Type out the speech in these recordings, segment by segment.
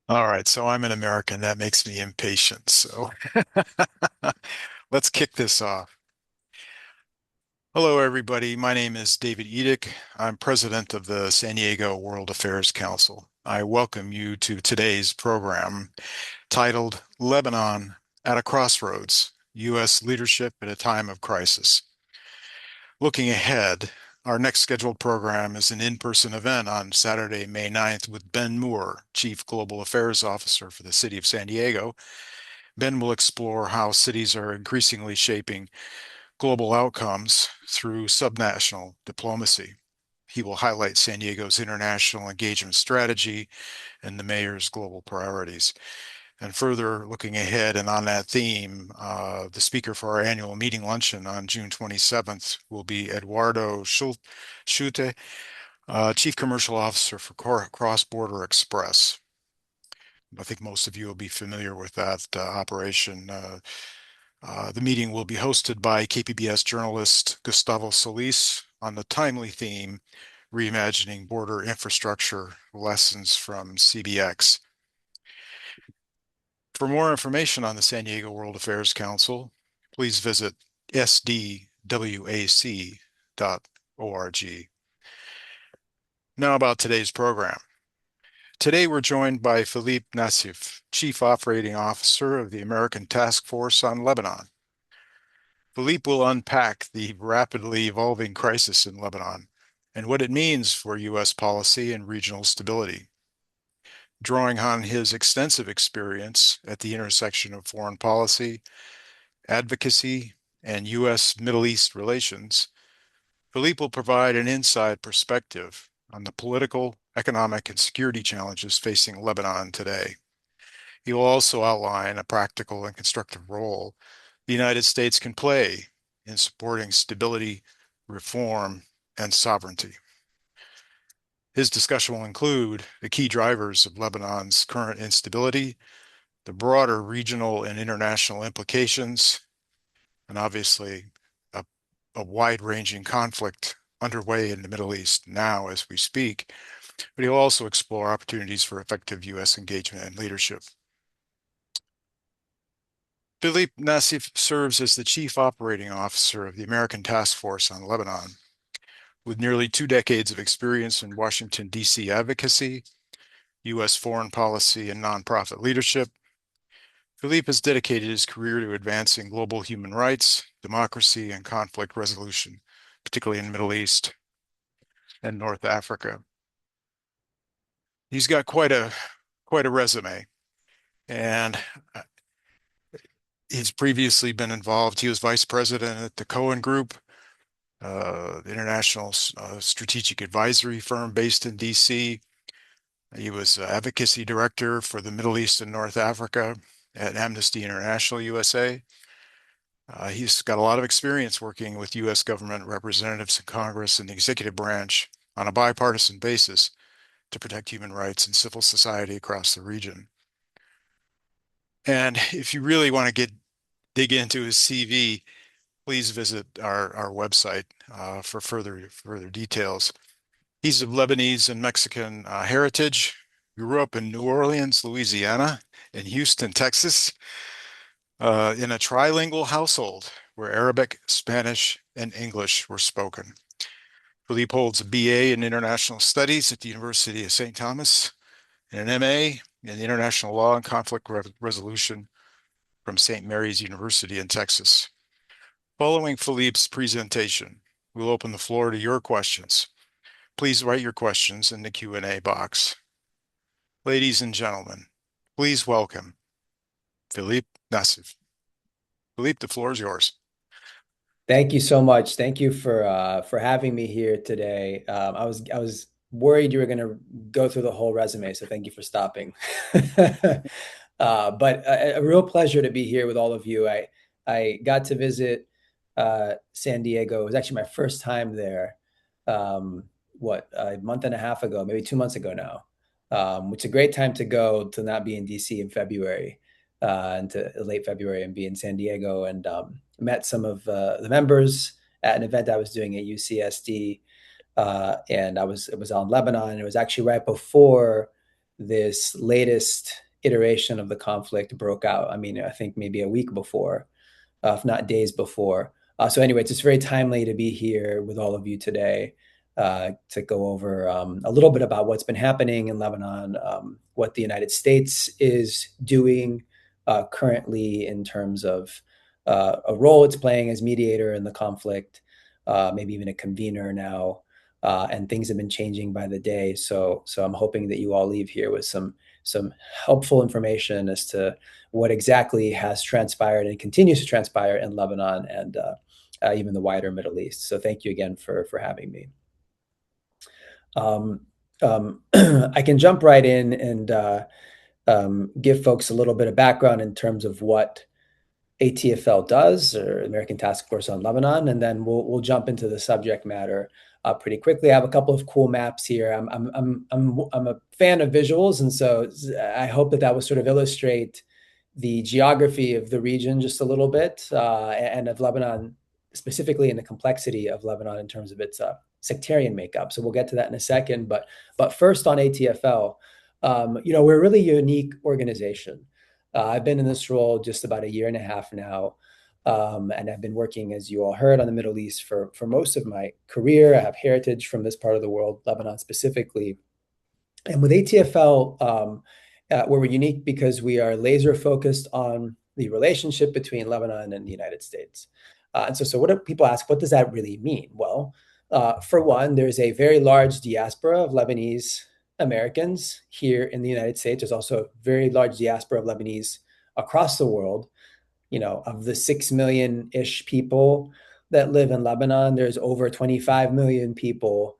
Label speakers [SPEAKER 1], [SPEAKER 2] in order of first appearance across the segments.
[SPEAKER 1] All right, so I'm an American. That makes me impatient. So let's kick this off. Hello, everybody. My name is David Edick. I'm president of the San Diego World Affairs Council. I welcome you to today's program titled Lebanon at a Crossroads, U.S. Leadership at a Time of Crisis. Looking ahead, our next scheduled program is an in-person event on Saturday, May 9th with Ben Moore, Chief Global Affairs Officer for the City of San Diego. Ben will explore how cities are increasingly shaping global outcomes through subnational diplomacy. He will highlight San Diego's international engagement strategy and the mayor's global priorities. And further looking ahead and on that theme, the speaker for our annual meeting luncheon on June 27th will be Eduardo Schulte, Chief Commercial Officer for Cross Border Express. I think most of you will be familiar with that operation. The meeting will be hosted by KPBS journalist Gustavo Solis on the timely theme, Reimagining Border Infrastructure Lessons from CBX. For more information on the San Diego World Affairs Council, please visit sdwac.org. Now about today's program. Today we're joined by Philippe Nassif, Chief Operating Officer of the American Task Force on Lebanon. Philippe will unpack the rapidly evolving crisis in Lebanon and what it means for U.S. policy and regional stability. Drawing on his extensive experience at the intersection of foreign policy, advocacy, and U.S. Middle East relations, Philippe will provide an inside perspective on the political, economic, and security challenges facing Lebanon today. He will also outline a practical and constructive role the United States can play in supporting stability, reform, and sovereignty. His discussion will include the key drivers of Lebanon's current instability, the broader regional and international implications, and obviously a, a wide-ranging conflict underway in the Middle East now as we speak, but he'll also explore opportunities for effective U.S. engagement and leadership. Philippe Nassif serves as the Chief Operating Officer of the American Task Force on Lebanon. With nearly 2 decades of experience in Washington, D.C. advocacy, U.S. foreign policy, and nonprofit leadership, Philippe has dedicated his career to advancing global human rights, democracy, and conflict resolution, particularly in the Middle East and North Africa. He's got quite a resume, and he's previously been involved. He was vice president at the Cohen Group, the international strategic advisory firm based in DC. He was advocacy director for the Middle East and North Africa at Amnesty International USA. He's got a lot of experience working with U.S. government representatives in Congress and the executive branch on a bipartisan basis to protect human rights and civil society across the region. And if you really want to dig into his CV, please visit our website for further details. He's of Lebanese and Mexican heritage. Grew up in New Orleans, Louisiana, and Houston, Texas, in a trilingual household where Arabic, Spanish, and English were spoken. Philippe holds a BA in International Studies at the University of St. Thomas and an MA in International Law and Conflict Resolution from St. Mary's University in Texas. Following Philippe's presentation, we'll open the floor to your questions. Please write your questions in the Q&A box. Ladies and gentlemen, please welcome Philippe Nassif. Philippe, the floor is yours.
[SPEAKER 2] Thank you so much. Thank you for having me here today. I was worried you were going to go through the whole resume, so thank you for stopping. But a real pleasure to be here with all of you. I got to visit San Diego. It was actually my first time there. A month and a half ago, maybe 2 months ago now. Which is a great time to go to not be in DC in February, into late February and be in San Diego and met some of the members at an event I was doing at UCSD, and it was on Lebanon. It was actually right before this latest iteration of the conflict broke out. I mean, I think maybe a week before, if not days before. So anyway, it's just very timely to be here with all of you today to go over a little bit about what's been happening in Lebanon, what the United States is doing currently in terms of a role it's playing as mediator in the conflict, maybe even a convener now. And things have been changing by the day. So I'm hoping that you all leave here with some helpful information as to what exactly has transpired and continues to transpire in Lebanon and even the wider Middle East. So thank you again for having me. I can jump right in and give folks a little bit of background in terms of what ATFL does, or American Task Force on Lebanon, and then we'll jump into the subject matter pretty quickly. I have a couple of cool maps here. I'm a fan of visuals, and so I hope that will sort of illustrate the geography of the region just a little bit, and of Lebanon specifically, in the complexity of Lebanon in terms of its sectarian makeup. So we'll get to that in a second. But first on ATFL, we're a really unique organization. I've been in this role just about a year and a half now. And I've been working, as you all heard, on the Middle East for most of my career. I have heritage from this part of the world, Lebanon specifically. And with ATFL, we're unique because we are laser focused on the relationship between Lebanon and the United States. And so what do people ask? What does that really mean? Well, for one, there's a very large diaspora of Lebanese Americans here in the United States. There's also a very large diaspora of Lebanese across the world. Of the 6 million-ish people that live in Lebanon, there's over 25 million people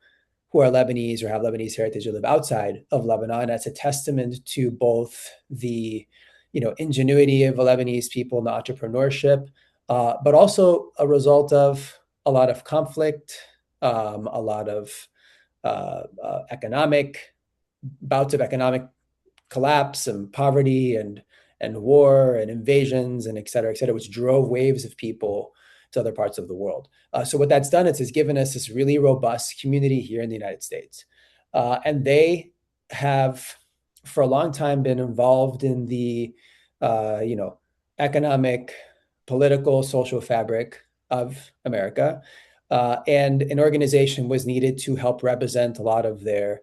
[SPEAKER 2] who are Lebanese or have Lebanese heritage or live outside of Lebanon. That's a testament to both the, ingenuity of Lebanese people and the entrepreneurship, but also a result of a lot of conflict, a lot of bouts of economic collapse and poverty and war and invasions and et cetera, which drove waves of people to other parts of the world. So what that's done is it's given us this really robust community here in the United States. And they have, for a long time, been involved in the, economic, political, social fabric of America. And an organization was needed to help represent a lot of their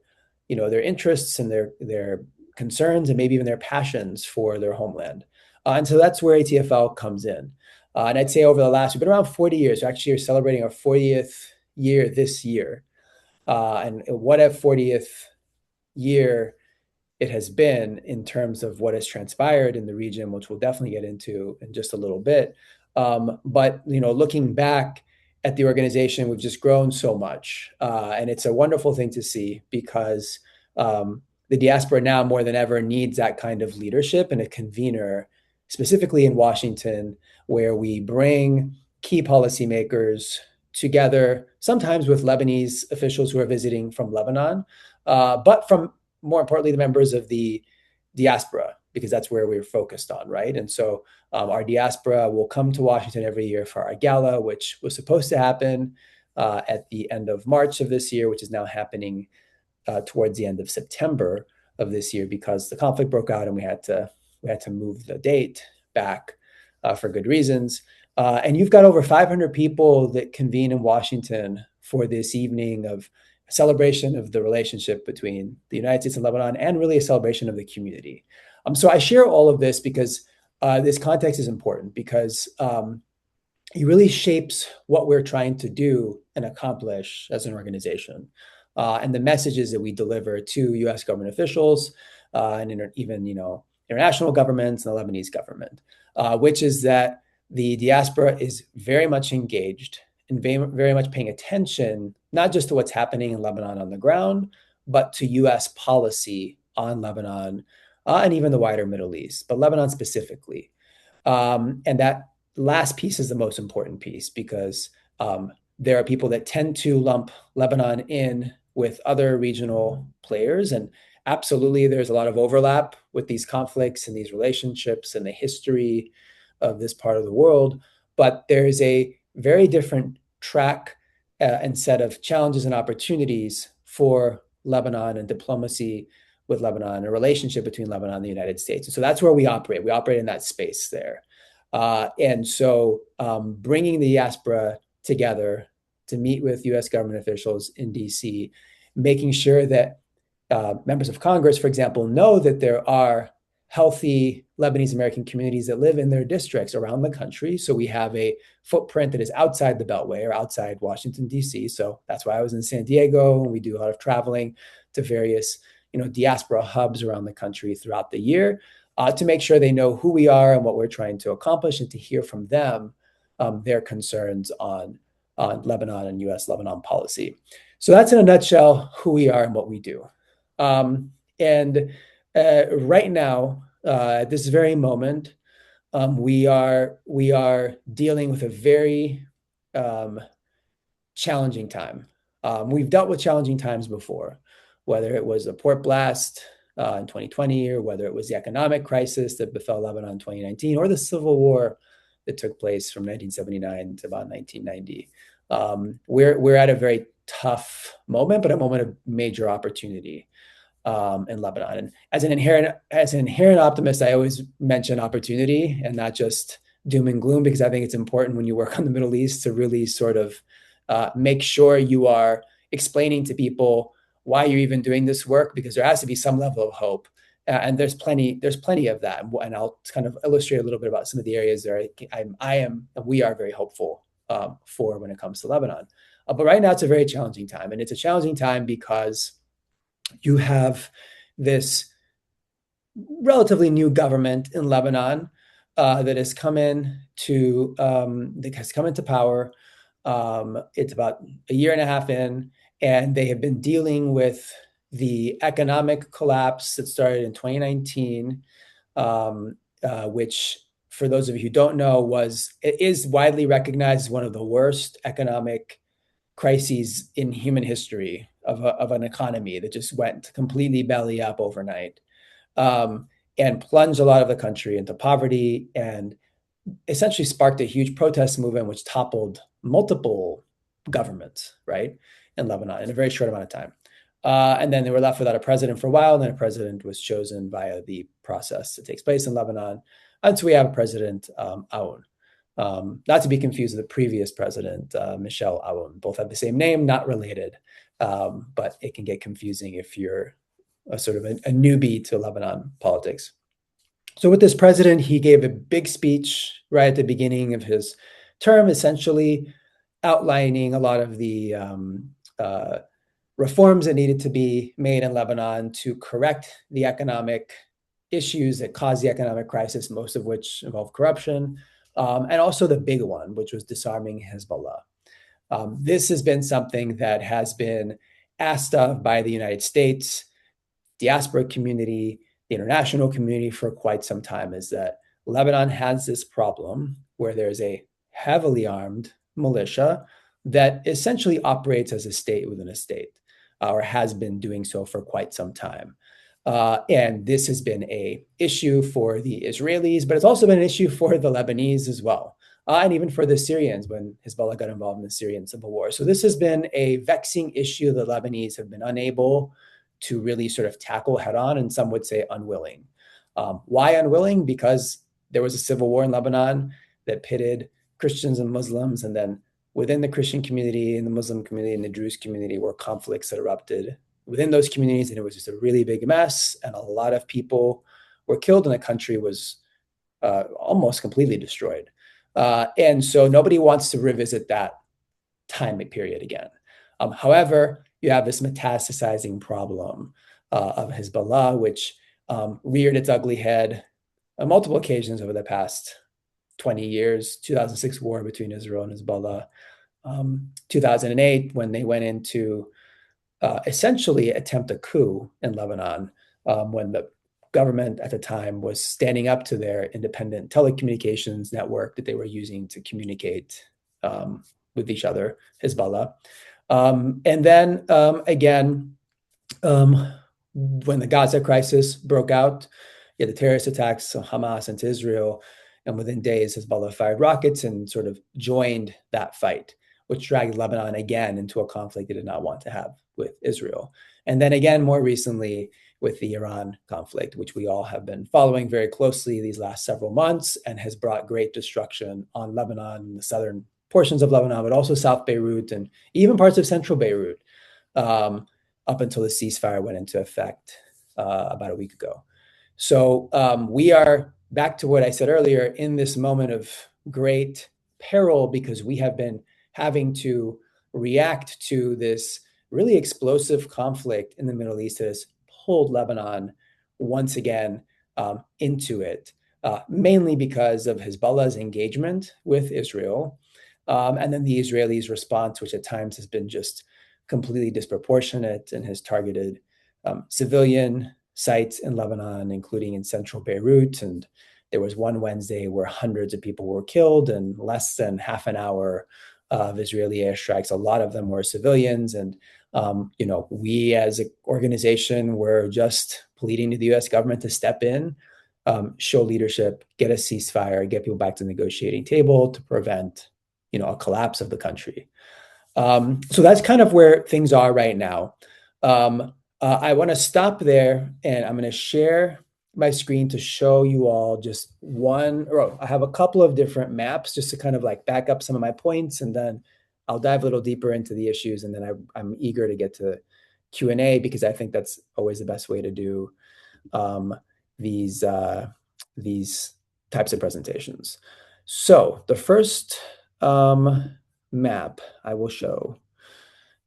[SPEAKER 2] interests and their concerns and maybe even their passions for their homeland. And so that's where ATFL comes in. And I'd say we've been around 40 years. Actually, we're celebrating our 40th year this year. And what a 40th year it has been in terms of what has transpired in the region, which we'll definitely get into in just a little bit. But looking back at the organization, we've just grown so much. And it's a wonderful thing to see because the diaspora now more than ever needs that kind of leadership and a convener, specifically in Washington, where we bring key policymakers together, sometimes with Lebanese officials who are visiting from Lebanon, but from, more importantly, the members of the diaspora, because that's where we're focused on, right? And so our diaspora will come to Washington every year for our gala, which was supposed to happen at the end of March of this year, which is now happening towards the end of September of this year because the conflict broke out and we had to move the date back for good reasons. And you've got over 500 people that convene in Washington for this evening of celebration of the relationship between the United States and Lebanon, and really a celebration of the community. So I share all of this because this context is important because it really shapes what we're trying to do and accomplish as an organization. And the messages that we deliver to U.S. government officials and even international governments and the Lebanese government, which is that the diaspora is very much engaged and very much paying attention, not just to what's happening in Lebanon on the ground, but to U.S. policy on Lebanon and even the wider Middle East, but Lebanon specifically. And that last piece is the most important piece because there are people that tend to lump Lebanon in with other regional players. And absolutely, there's a lot of overlap with these conflicts and these relationships and the history of this part of the world. But there's a very different track and set of challenges and opportunities for Lebanon and diplomacy with Lebanon, a relationship between Lebanon and the United States. And so that's where we operate. We operate in that space there. And so bringing the diaspora together to meet with US government officials in DC, making sure that members of Congress, for example, know that there are healthy Lebanese American communities that live in their districts around the country. So we have a footprint that is outside the Beltway or outside Washington, D.C. So that's why I was in San Diego, and we do a lot of traveling to various, diaspora hubs around the country throughout the year to make sure they know who we are and what we're trying to accomplish, and to hear from them their concerns on Lebanon and U.S.-Lebanon policy. So that's in a nutshell who we are and what we do. And right now, at this very moment, we are dealing with a very challenging time. We've dealt with challenging times before, whether it was a port blast in 2020, or whether it was the economic crisis that befell Lebanon in 2019, or the civil war that took place from 1979 to about 1990. We're at a very tough moment, but a moment of major opportunity in Lebanon. And as an inherent optimist, I always mention opportunity and not just doom and gloom, because I think it's important when you work on the Middle East to really sort of make sure you are explaining to people why you're even doing this work, because there has to be some level of hope. And there's plenty of that. And I'll kind of illustrate a little bit about some of the areas there we are very hopeful for when it comes to Lebanon. But right now it's a very challenging time. And it's a challenging time because you have this relatively new government in Lebanon that has come into power. It's about a year and a half in, and they have been dealing with the economic collapse that started in 2019, which, for those of you who don't know, is widely recognized as one of the worst economic crises in human history of an economy that just went completely belly up overnight, and plunged a lot of the country into poverty, and essentially sparked a huge protest movement which toppled multiple governments, right, in Lebanon in a very short amount of time. And then they were left without a president for a while, and then a president was chosen via the process that takes place in Lebanon. And so we have President Aoun. Not to be confused with the previous president, Michel Aoun. Both have the same name, not related, but it can get confusing if you're a sort of a newbie to Lebanon politics. So with this president, he gave a big speech right at the beginning of his term, essentially outlining a lot of the reforms that needed to be made in Lebanon to correct the economic issues that caused the economic crisis, most of which involved corruption, and also the big one, which was disarming Hezbollah. This has been something that has been asked of by the United States, diaspora community, the international community for quite some time, is that Lebanon has this problem where there's a heavily armed militia that essentially operates as a state within a state, or has been doing so for quite some time. And this has been an issue for the Israelis, but it's also been an issue for the Lebanese as well, and even for the Syrians when Hezbollah got involved in the Syrian civil war. So this has been a vexing issue the Lebanese have been unable to really sort of tackle head on, and some would say unwilling. Why unwilling? Because there was a civil war in Lebanon that pitted Christians and Muslims, and then within the Christian community and the Muslim community and the Druze community were conflicts that erupted within those communities, and it was just a really big mess, and a lot of people were killed, and the country was almost completely destroyed. And so nobody wants to revisit that time period again. However, you have this metastasizing problem of Hezbollah, which reared its ugly head on multiple occasions over the past 20 years. 2006 war between Israel and Hezbollah, 2008 when they went into essentially attempt a coup in Lebanon, when the government at the time was standing up to their independent telecommunications network that they were using to communicate with each other, Hezbollah. And then again, when the Gaza crisis broke out, you had the terrorist attacks of Hamas into Israel, and within days, Hezbollah fired rockets and sort of joined that fight, which dragged Lebanon again into a conflict it did not want to have with Israel. And then again, more recently, with the Iran conflict, which we all have been following very closely these last several months and has brought great destruction on Lebanon, the southern portions of Lebanon, but also South Beirut and even parts of central Beirut, up until the ceasefire went into effect about a week ago. So we are back to what I said earlier in this moment of great peril because we have been having to react to this really explosive conflict in the Middle East that has pulled Lebanon once again into it, mainly because of Hezbollah's engagement with Israel, and then the Israelis' response, which at times has been just completely disproportionate and has targeted civilian sites in Lebanon, including in central Beirut. And there was one Wednesday where hundreds of people were killed in less than half an hour of Israeli airstrikes. A lot of them were civilians. And, we as an organization were just pleading to the US government to step in, show leadership, get a ceasefire, get people back to the negotiating table to prevent, a collapse of the country. So that's kind of where things are right now. I want to stop there and I'm going to share my screen to show you all just I have a couple of different maps just to kind of like back up some of my points, and then I'll dive a little deeper into the issues, and then I'm eager to get to Q&A because I think that's always the best way to do these types of presentations. So the first map I will show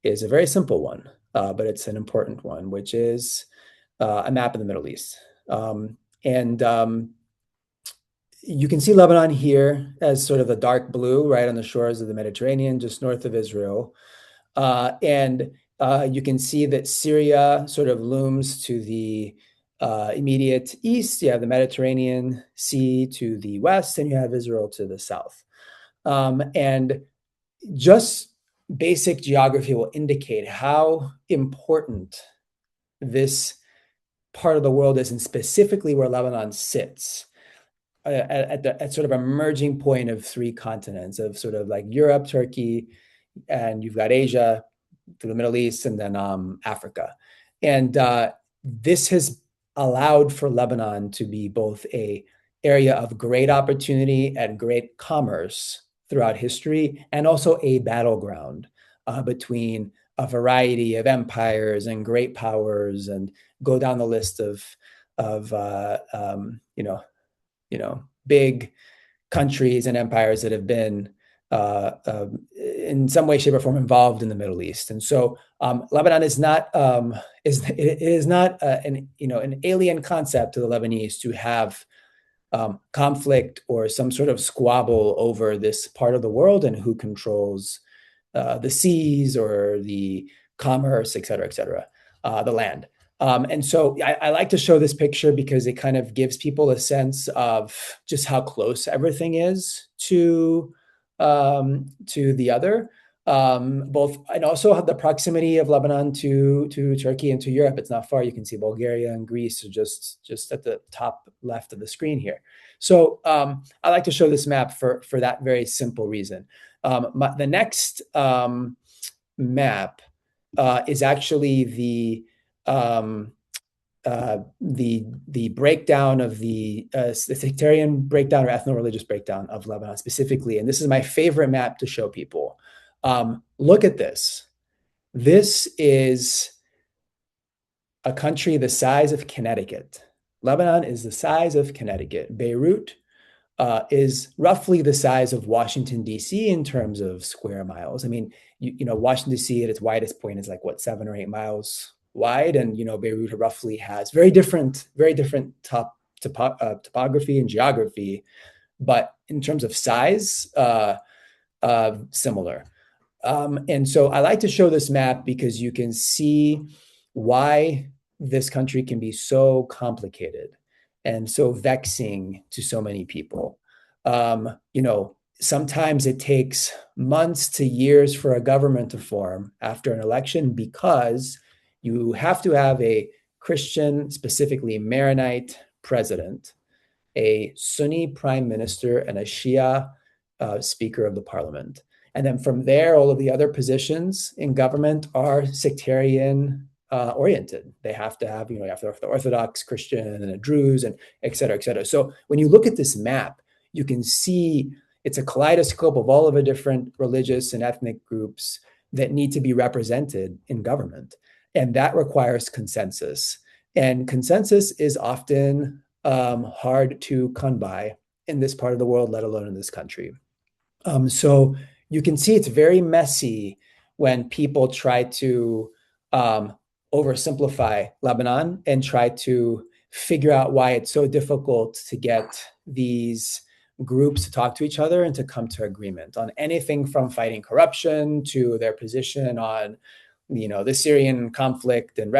[SPEAKER 2] is a very simple one, but it's an important one, which is a map of the Middle East. You can see Lebanon here as sort of a dark blue right on the shores of the Mediterranean, just north of Israel. You can see that Syria sort of looms to the immediate east. You have the Mediterranean Sea to the west, and you have Israel to the south. And just basic geography will indicate how important this part of the world is, and specifically where Lebanon sits at sort of a merging point of three continents of sort of like Europe, Turkey, and you've got Asia to the Middle East, and then Africa. And this has allowed for Lebanon to be both a area of great opportunity and great commerce throughout history, and also a battleground between a variety of empires and great powers, and go down the list of big countries and empires that have been in some way, shape, or form involved in the Middle East. And so Lebanon is not an alien concept to the Lebanese to have conflict or some sort of squabble over this part of the world and who controls the seas or the commerce, et cetera, the land. And so I like to show this picture because it kind of gives people a sense of just how close everything is to the other, both, and also the proximity of Lebanon to Turkey and to Europe. It's not far. You can see Bulgaria and Greece are just at the top left of the screen here. So I like to show this map for that very simple reason. The next map is actually the breakdown of the sectarian breakdown or ethno-religious breakdown of Lebanon specifically. And this is my favorite map to show people. Look at this. This is a country the size of Connecticut. Lebanon is the size of Connecticut. Beirut is roughly the size of Washington, D.C. in terms of square miles. I mean, Washington, D.C. at its widest point is like, 7 or 8 miles wide. And, Beirut roughly has very different topography and geography, but in terms of size, similar. And so I like to show this map because you can see why this country can be so complicated and so vexing to so many people. Sometimes it takes months to years for a government to form after an election because you have to have a Christian, specifically Maronite president, a Sunni prime minister, and a Shia speaker of the parliament. And then from there, all of the other positions in government are sectarian oriented. They have to have, you have to have the Orthodox Christian and the Druze and et cetera, et cetera. So when you look at this map, you can see it's a kaleidoscope of all of the different religious and ethnic groups that need to be represented in government. And that requires consensus. And consensus is often hard to come by in this part of the world, let alone in this country. So you can see it's very messy when people try to um, oversimplify Lebanon and try to figure out why it's so difficult to get these groups to talk to each other and to come to agreement on anything from fighting corruption to their position on, the Syrian conflict and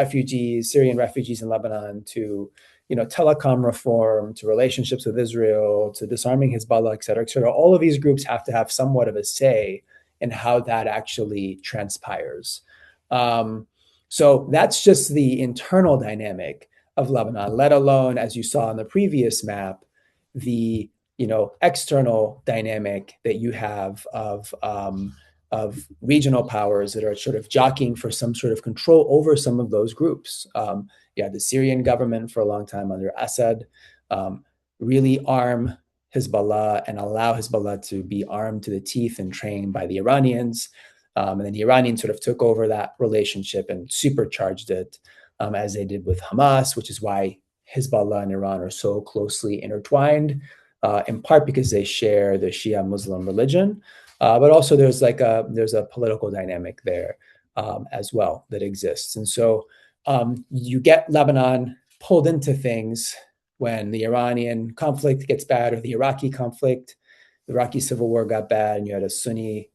[SPEAKER 2] Syrian refugees in Lebanon, to telecom reform, to relationships with Israel, to disarming Hezbollah, et cetera, et cetera. All of these groups have to have somewhat of a say in how that actually transpires. Um, so that's just the internal dynamic of Lebanon, let alone, as you saw on the previous map, the external dynamic that you have of regional powers that are sort of jockeying for some sort of control over some of those groups. You had the Syrian government for a long time under Assad, really arm Hezbollah and allow Hezbollah to be armed to the teeth and trained by the Iranians. And then the Iranians sort of took over that relationship and supercharged it, as they did with Hamas, which is why Hezbollah and Iran are so closely intertwined, in part because they share the Shia Muslim religion, but also there's a political dynamic there as well that exists. And so you get Lebanon pulled into things when the Iranian conflict gets bad, or the Iraqi conflict, the Iraqi civil war got bad, and you had a Sunni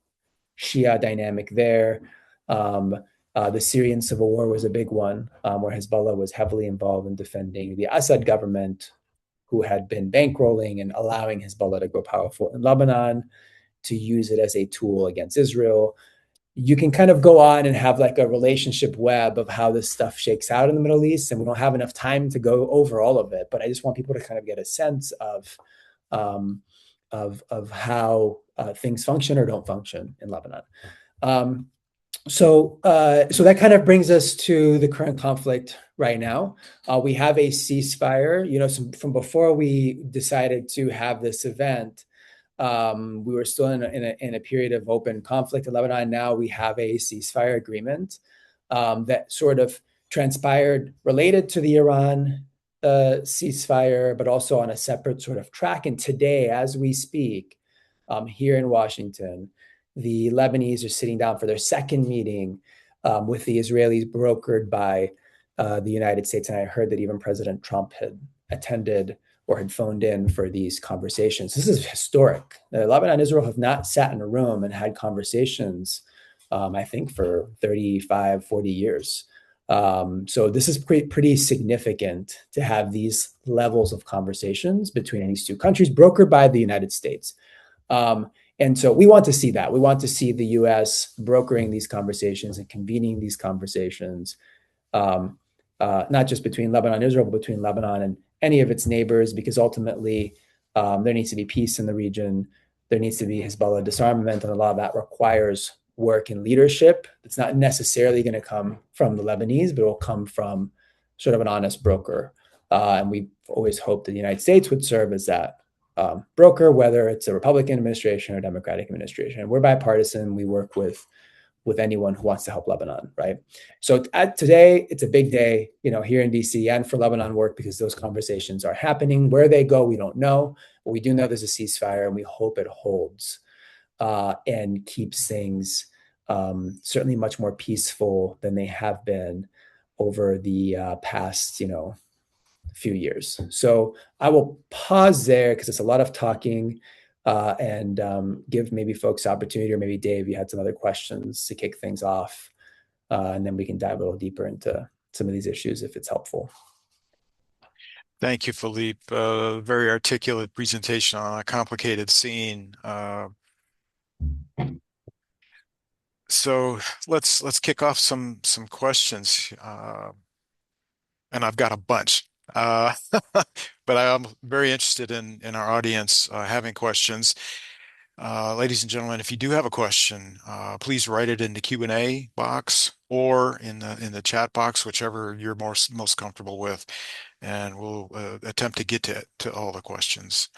[SPEAKER 2] Shia dynamic there. The Syrian civil war was a big one, where Hezbollah was heavily involved in defending the Assad government, who had been bankrolling and allowing Hezbollah to grow powerful in Lebanon, to use it as a tool against Israel. You can kind of go on and have like a relationship web of how this stuff shakes out in the Middle East, and we don't have enough time to go over all of it. But I just want people to kind of get a sense um, of how things function or don't function in Lebanon. Um, so that kind of brings us to the current conflict right now. We have a ceasefire. From before we decided to have this event, we were still in a period of open conflict in Lebanon. Now we have a ceasefire agreement that sort of transpired related to the Iran ceasefire, but also on a separate sort of track. And today, as we speak, here in Washington, the Lebanese are sitting down for their second meeting with the Israelis, brokered by the United States. And I heard that even President Trump had attended or had phoned in for these conversations. This is historic. Lebanon and Israel have not sat in a room and had conversations, I think, for 35, 40 years. So this is pretty significant to have these levels of conversations between these two countries, brokered by the United States. And so we want to see that. We want to see the U.S. brokering these conversations and convening these conversations, not just between Lebanon and Israel, but between Lebanon and any of its neighbors, because ultimately there needs to be peace in the region. There needs to be Hezbollah disarmament, and a lot of that requires work and leadership. It's not necessarily going to come from the Lebanese, but it will come from sort of an honest broker. And we've always hoped that the United States would serve as that broker, whether it's a Republican administration or Democratic administration. We're bipartisan. We work with anyone who wants to help Lebanon, right? So today, it's a big day, here in DC and for Lebanon work, because those conversations are happening. Where they go, we don't know, but we do know there's a ceasefire, and we hope it holds and keeps things certainly much more peaceful than they have been over the past, few years. So I will pause there because it's a lot of talking, and give maybe folks opportunity, or maybe Dave, you had some other questions to kick things off, and then we can dive a little deeper into some of these issues if it's helpful.
[SPEAKER 1] Thank you, Philippe. Very articulate presentation on a complicated scene. So let's kick off some questions, and I've got a bunch. Uh, but I'm very interested in our audience having questions. Ladies and gentlemen, if you do have a question, please write it in the Q&A box or in the chat box, whichever you're most comfortable with, and we'll attempt to get to all the questions.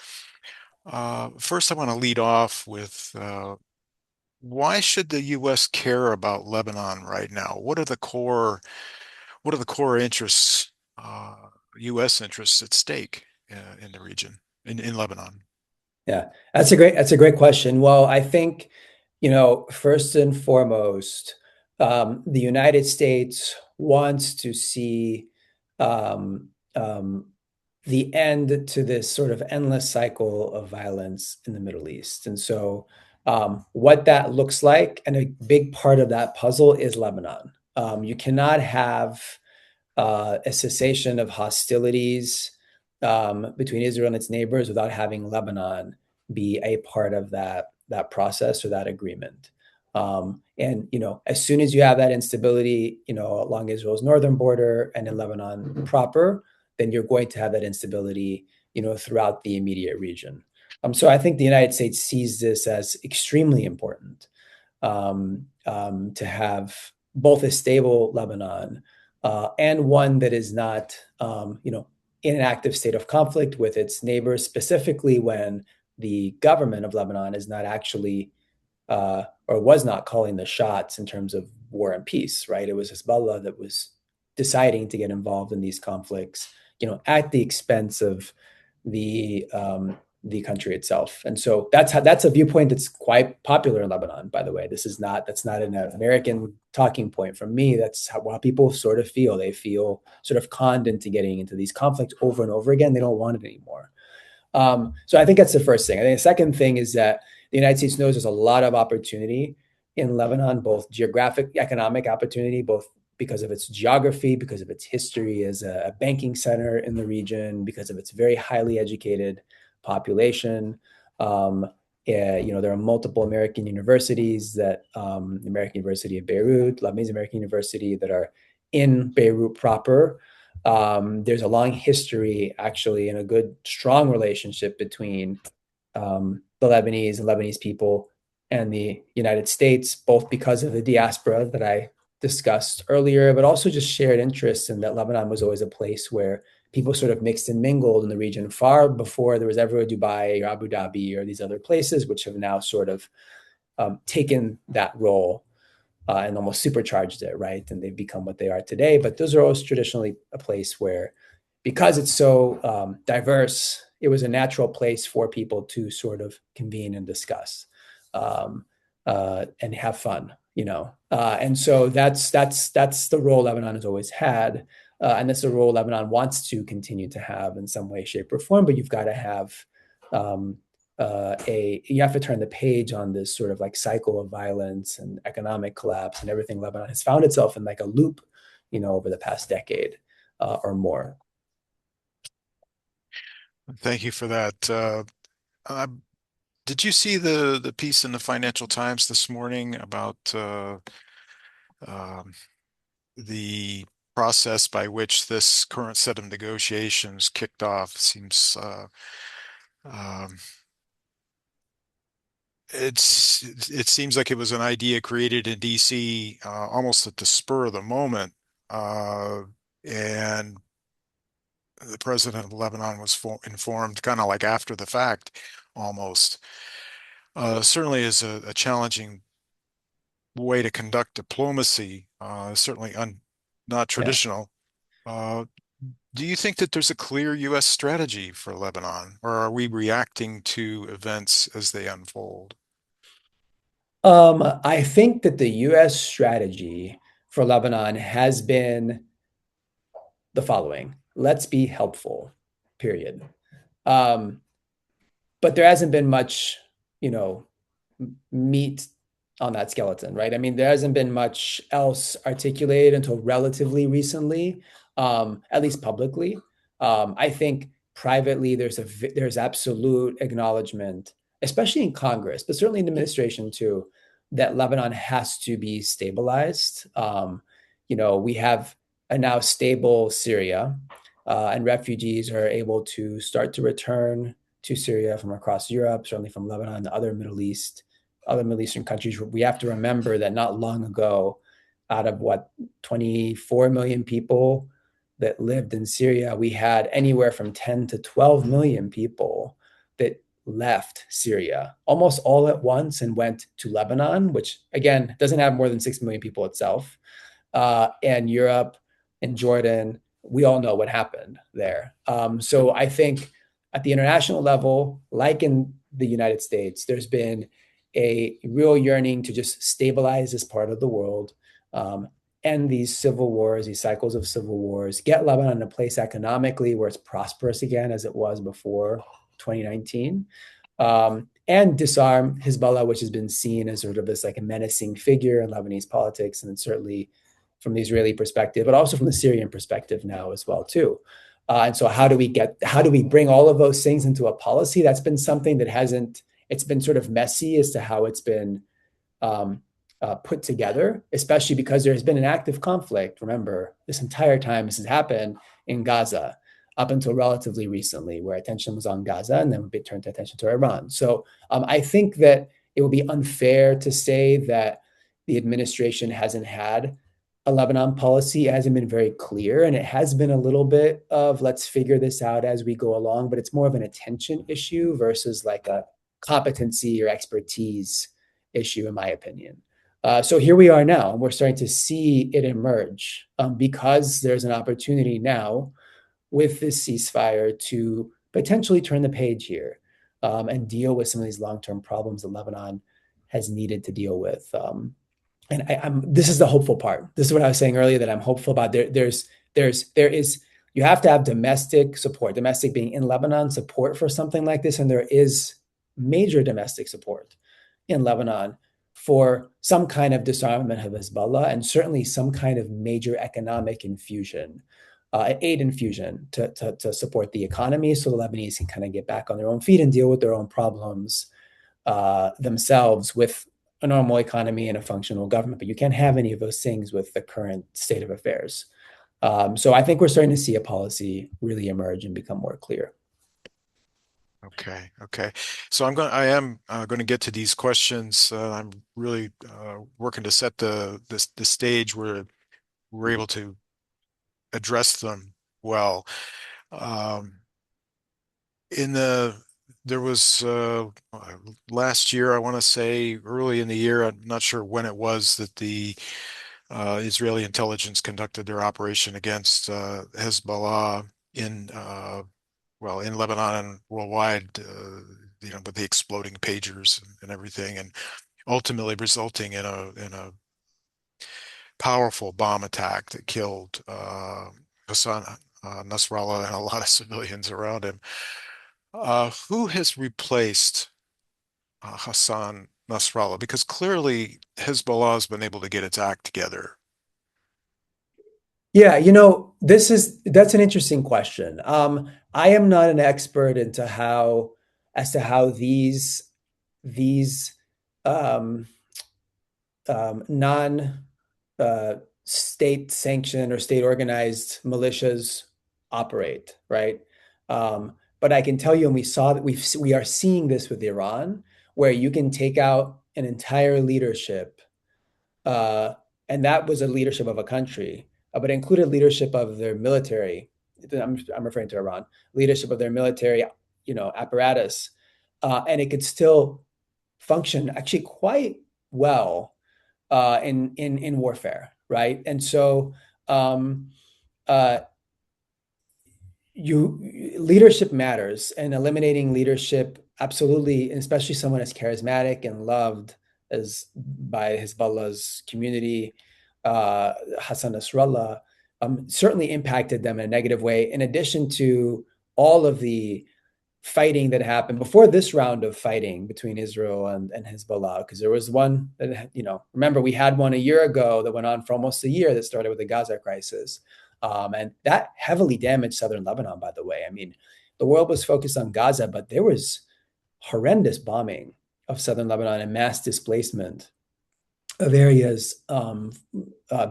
[SPEAKER 1] First, I want to lead off with why should the U.S. care about Lebanon right now? What are the core interests, U.S. interests at stake in the region, in Lebanon?
[SPEAKER 2] Yeah, that's a great question. Well, I think, first and foremost, the United States wants to see um, um, the end to this sort of endless cycle of violence in the Middle East. And so, what that looks like, and a big part of that puzzle is Lebanon. You cannot have a cessation of hostilities between Israel and its neighbors without having Lebanon be a part of that process or that agreement. And as soon as you have that instability, along Israel's northern border and in Lebanon proper, then you're going to have that instability, throughout the immediate region. So I think the United States sees this as extremely important, to have both a stable Lebanon and one that is not, in an active state of conflict with its neighbors, specifically when the government of Lebanon is not actually or was not calling the shots in terms of war and peace, right? It was Hezbollah that was deciding to get involved in these conflicts, at the expense of the country itself. And so that's a viewpoint that's quite popular in Lebanon, by the way. That's not an American talking point from me. That's how people sort of feel. They feel sort of conned into getting into these conflicts over and over again. They don't want it anymore. So I think that's the first thing. I think the second thing is that the United States knows there's a lot of opportunity in Lebanon, both geographic, economic opportunity, both because of its geography, because of its history as a banking center in the region, because of its very highly educated population. There are multiple American universities the American University of Beirut, Lebanese American University, that are in Beirut proper. There's a long history, actually, and a good, strong relationship between the Lebanese people and the United States, both because of the diaspora that I discussed earlier, but also just shared interests, and that Lebanon was always a place where people sort of mixed and mingled in the region far before there was ever a Dubai or Abu Dhabi or these other places, which have now sort of taken that role and almost supercharged it, right? And they've become what they are today. But those are always traditionally a place where, because it's so diverse, it was a natural place for people to sort of convene and discuss and have fun, and so that's the role Lebanon has always had, and that's the role Lebanon wants to continue to have in some way, shape, or form. But you've got to have um, you have to turn the page on this sort of like cycle of violence and economic collapse and everything. Lebanon has found itself in like a loop, over the past decade or more.
[SPEAKER 1] Thank you for that. Uh, did you see the piece in the Financial Times this morning about um, the process by which this current set of negotiations kicked off? Seems um, it seems like it was an idea created in DC almost at the spur of the moment, and the president of Lebanon was informed kind of like after the fact, almost. Certainly is a challenging way to conduct diplomacy, certainly not
[SPEAKER 2] Yeah.
[SPEAKER 1] traditional. Uh, do you think that there's a clear U.S. strategy for Lebanon, or are we reacting to events as they unfold?
[SPEAKER 2] I think that the U.S. strategy for Lebanon has been the following: let's be helpful, period. Um, but there hasn't been much, you know, meat on that skeleton, right? I mean, there hasn't been much else articulated until relatively recently, at least publicly. I think privately, there's absolute acknowledgement, especially in Congress, but certainly in the administration too, that Lebanon has to be stabilized. We have a now stable Syria, and refugees are able to start to return to Syria from across Europe, certainly from Lebanon, other Middle Eastern countries. We have to remember that not long ago, out of what 24 million people that lived in Syria, we had anywhere from 10 to 12 million people that left Syria almost all at once and went to Lebanon, which again doesn't have more than 6 million people itself, and Europe and Jordan. We all know what happened there. So I think at the international level, like in the United States, there's been a real yearning to just stabilize this part of the world, end these civil wars, these cycles of civil wars, get Lebanon in a place economically where it's prosperous again as it was before 2019, and disarm Hezbollah, which has been seen as sort of this like a menacing figure in Lebanese politics, and certainly from the Israeli perspective, but also from the Syrian perspective now as well too. And so how do we bring all of those things into a policy? That's been something that it's been sort of messy as to how it's been put together, especially because there has been an active conflict. Remember, this entire time this has happened in Gaza up until relatively recently, where attention was on Gaza and then we turned attention to Iran. So I think that it would be unfair to say that the administration hasn't had a Lebanon policy. It hasn't been very clear, and it has been a little bit of let's figure this out as we go along, but it's more of an attention issue versus like a competency or expertise issue, in my opinion. So here we are now, and we're starting to see it emerge because there's an opportunity now with this ceasefire to potentially turn the page here and deal with some of these long-term problems that Lebanon has needed to deal with. This is the hopeful part. This is what I was saying earlier that I'm hopeful about. You have to have domestic support, domestic being in Lebanon support for something like this, and there is major domestic support in Lebanon for some kind of disarmament of Hezbollah, and certainly some kind of major economic infusion, aid infusion to support the economy so the Lebanese can kind of get back on their own feet and deal with their own problems themselves with a normal economy and a functional government. But you can't have any of those things with the current state of affairs. So I think we're starting to see a policy really emerge and become more clear.
[SPEAKER 1] Okay, okay. So I am going to get to these questions. I'm really working to set the stage where we're able to address them well. Um, in the There was last year, I want to say early in the year, I'm not sure when it was, that the Israeli intelligence conducted their operation against Hezbollah in in Lebanon and worldwide, with the exploding pagers and everything, and ultimately resulting in a powerful bomb attack that killed Hassan Nasrallah and a lot of civilians around him. Who has replaced Hassan Nasrallah? Because clearly Hezbollah has been able to get its act together.
[SPEAKER 2] Yeah, that's an interesting question. I am not an expert into as to how these um, non state sanctioned or state organized militias operate, right? But I can tell you, and we saw that we are seeing this with Iran, where you can take out an entire leadership, uh, and that was a leadership of a country, but included leadership of their military. I'm referring to Iran, leadership of their military, apparatus, and it could still function actually quite well in warfare, right? And so um, uh, you leadership matters, and eliminating leadership absolutely, and especially someone as charismatic and loved as by Hezbollah's community, Hassan Nasrallah, certainly impacted them in a negative way. In addition to all of the fighting that happened before this round of fighting between Israel and Hezbollah, because there was one that, remember, we had one a year ago that went on for almost a year that started with the Gaza crisis. And that heavily damaged southern Lebanon, by the way. I mean, the world was focused on Gaza, but there was horrendous bombing of southern Lebanon and mass displacement of areas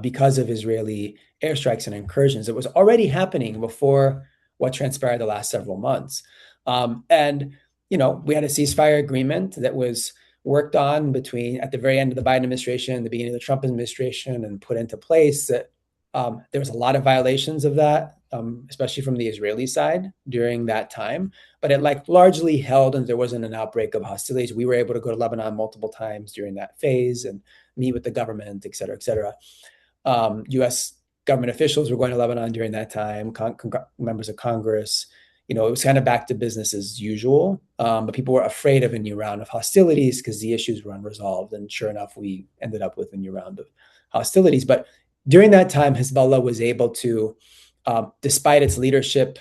[SPEAKER 2] because of Israeli airstrikes and incursions. It was already happening before what transpired the last several months. And we had a ceasefire agreement that was worked on between at the very end of the Biden administration, the beginning of the Trump administration, and put into place. That there was a lot of violations of that, especially from the Israeli side during that time. But it like largely held, and there wasn't an outbreak of hostilities. We were able to go to Lebanon multiple times during that phase and meet with the government, et cetera, et cetera. U.S. government officials were going to Lebanon during that time, members of Congress. It was kind of back to business as usual. But people were afraid of a new round of hostilities because the issues were unresolved. And sure enough, we ended up with a new round of hostilities. But during that time, Hezbollah was able to, despite its leadership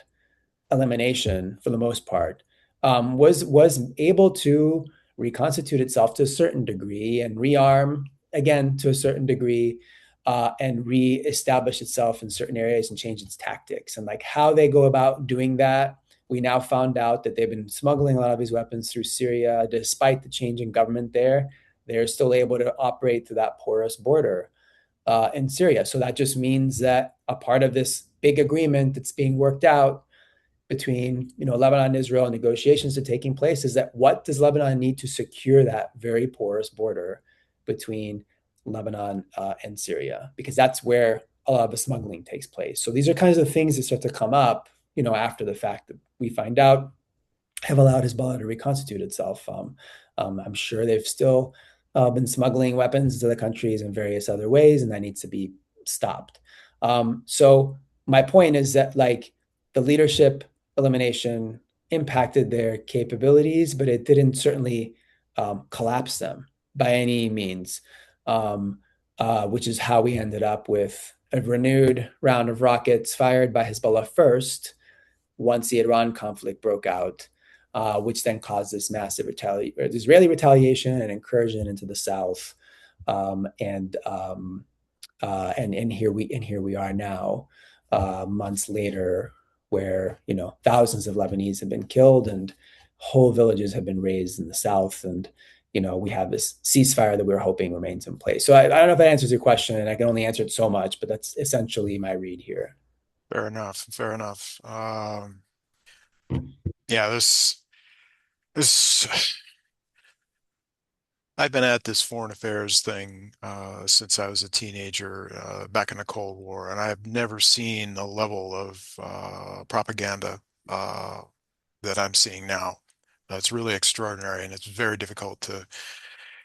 [SPEAKER 2] elimination for the most part, was able to reconstitute itself to a certain degree and rearm again to a certain degree, and reestablish itself in certain areas and change its tactics. And like how they go about doing that, we now found out that they've been smuggling a lot of these weapons through Syria. Despite the change in government there, they're still able to operate through that porous border in Syria. So that just means that a part of this big agreement that's being worked out between Lebanon and Israel, and negotiations are taking place, is that what does Lebanon need to secure that very porous border between Lebanon and Syria, because that's where a lot of the smuggling takes place. So these are kinds of things that start to come up, after the fact that we find out have allowed Hezbollah to reconstitute itself. I'm sure they've still been smuggling weapons to the countries in various other ways, and that needs to be stopped. So my point is that like the leadership elimination impacted their capabilities, but it didn't certainly collapse them by any means, which is how we ended up with a renewed round of rockets fired by Hezbollah first once the Iran conflict broke out, which then caused this massive Israeli retaliation and incursion into the south, and here we are now, months later, where thousands of Lebanese have been killed and whole villages have been razed in the south, and we have this ceasefire that we're hoping remains in place. So I don't know if that answers your question, and I can only answer it so much, but that's essentially my read here.
[SPEAKER 1] Fair enough. Fair enough. Yeah, this I've been at this foreign affairs thing since I was a teenager, back in the Cold War, and I've never seen a level of propaganda that I'm seeing now. It's really extraordinary, and it's very difficult to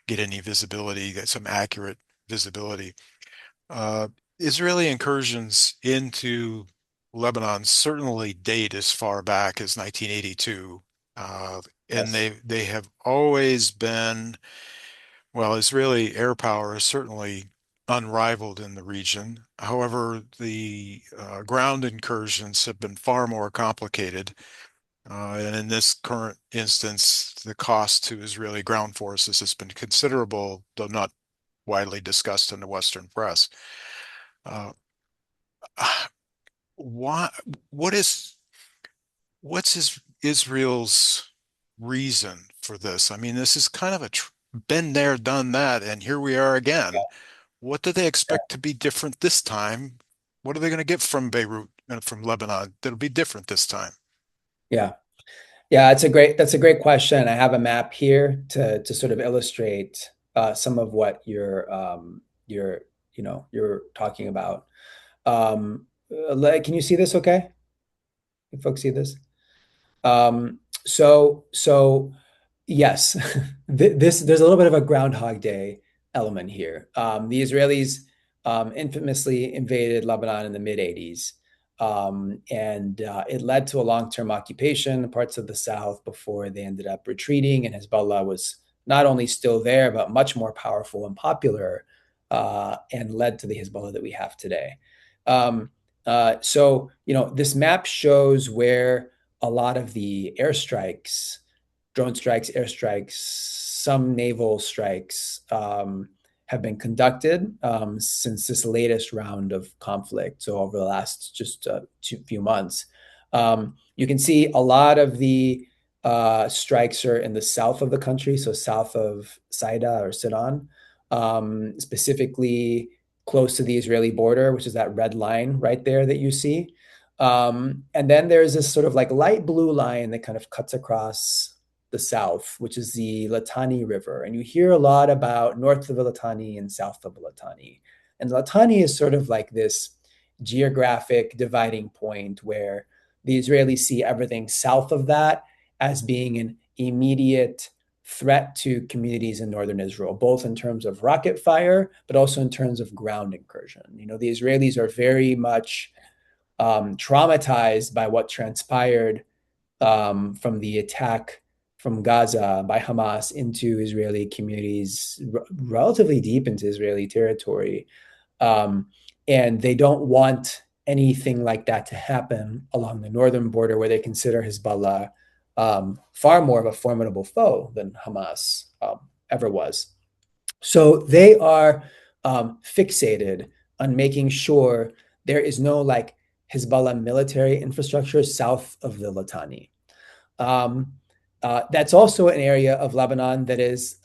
[SPEAKER 1] get any visibility, get some accurate visibility. Uh, Israeli incursions into Lebanon certainly date as far back as 1982, uh, and
[SPEAKER 2] Yes.
[SPEAKER 1] they have always been. Well, Israeli air power is certainly unrivaled in the region. However, the ground incursions have been far more complicated. And in this current instance, the cost to Israeli ground forces has been considerable, though not widely discussed in the Western press. Uh, why, what is, Israel's reason for this? I mean, this is kind of a tr been there, done that, and here we are again. What do they expect to be different this time? What are they going to get from Beirut and from Lebanon that'll be different this time?
[SPEAKER 2] Yeah. Yeah, that's a great question. I have a map here to sort of illustrate some of what you're talking about. Can you see this okay? Can folks see this? So yes, this there's a little bit of a Groundhog Day element here. The Israelis infamously invaded Lebanon in the mid '80s, and it led to a long-term occupation in parts of the south before they ended up retreating. And Hezbollah was not only still there, but much more powerful and popular, and led to the Hezbollah that we have today. Um, so this map shows where a lot of the airstrikes, drone strikes, airstrikes, some naval strikes have been conducted since this latest round of conflict. So over the last just few months, you can see a lot of the strikes are in the south of the country, so south of Saida or Sidon, specifically close to the Israeli border, which is that red line right there that you see. And then there's this sort of like light blue line that kind of cuts across the south, which is the Litani River. And you hear a lot about north of the Litani and south of the Litani. And the Litani is sort of like this geographic dividing point where the Israelis see everything south of that as being an immediate threat to communities in northern Israel, both in terms of rocket fire, but also in terms of ground incursion. You know, the Israelis are very much traumatized by what transpired from the attack from Gaza by Hamas into Israeli communities, relatively deep into Israeli territory. Um, and they don't want anything like that to happen along the northern border, where they consider Hezbollah far more of a formidable foe than Hamas ever was. So they are fixated on making sure there is no like Hezbollah military infrastructure south of the Litani. Um, that's also an area of Lebanon that is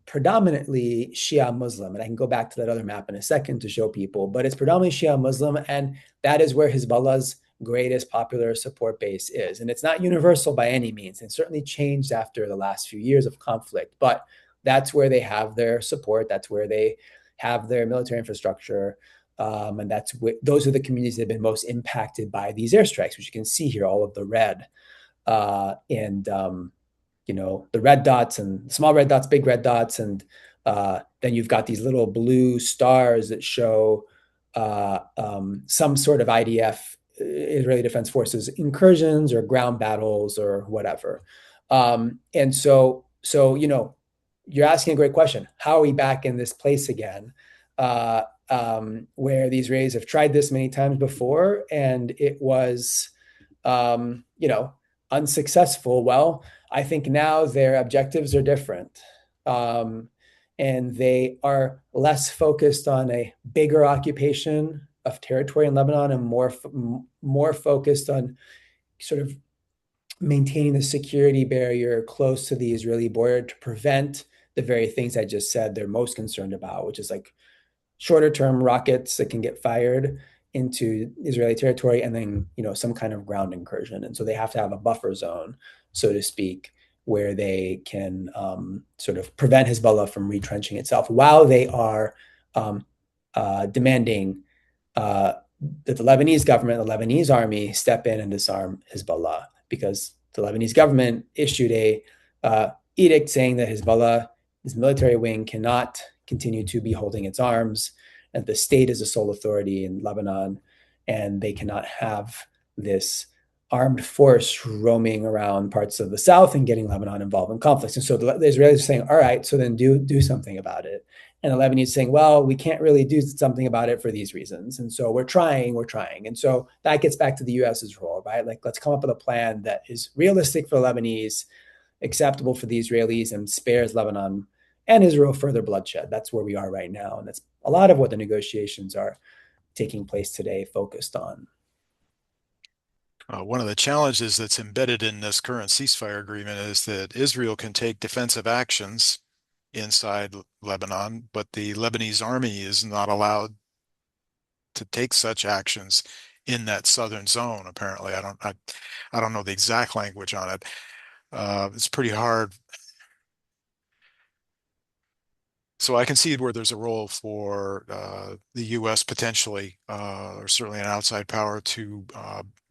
[SPEAKER 2] predominantly Shia Muslim. And I can go back to that other map in a second to show people, but it's predominantly Shia Muslim. And that is where Hezbollah's greatest popular support base is. And it's not universal by any means. And certainly changed after the last few years of conflict. But that's where they have their support. That's where they have their military infrastructure. And those are the communities that have been most impacted by these airstrikes, which you can see here, all of the red. And you know, the red dots and small red dots, big red dots, and then you've got these little blue stars that show some sort of IDF, Israeli Defense Forces incursions or ground battles or whatever. And so you know, you're asking a great question. How are we back in this place again? Where the Israelis have tried this many times before, and it was, you know, unsuccessful. Well, I think now their objectives are different. And they are less focused on a bigger occupation of territory in Lebanon and more focused on sort of maintaining the security barrier close to the Israeli border to prevent the very things I just said they're most concerned about, which is like shorter term rockets that can get fired into Israeli territory, and then, you know, some kind of ground incursion. And so they have to have a buffer zone, so to speak, where they can sort of prevent Hezbollah from retrenching itself while they are demanding that the Lebanese government, the Lebanese army, step in and disarm Hezbollah, because the Lebanese government issued a edict saying that Hezbollah, this military wing, cannot continue to be holding its arms, and the state is the sole authority in Lebanon, and they cannot have this armed force roaming around parts of the south and getting Lebanon involved in conflicts. And so the Israelis are saying, all right, so then do something about it. And the Lebanese saying, well, we can't really do something about it for these reasons. And so we're trying. And so that gets back to the US's role, right? Like, let's come up with a plan that is realistic for the Lebanese, acceptable for the Israelis, and spares Lebanon and Israel further bloodshed. That's where we are right now. And that's a lot of what the negotiations are taking place today focused on.
[SPEAKER 1] One of the challenges that's embedded in this current ceasefire agreement is that Israel can take defensive actions inside Lebanon, but the Lebanese army is not allowed to take such actions in that southern zone. Apparently, I don't know the exact language on it. It's pretty hard. So I can see where there's a role for the U.S. potentially, or certainly an outside power, to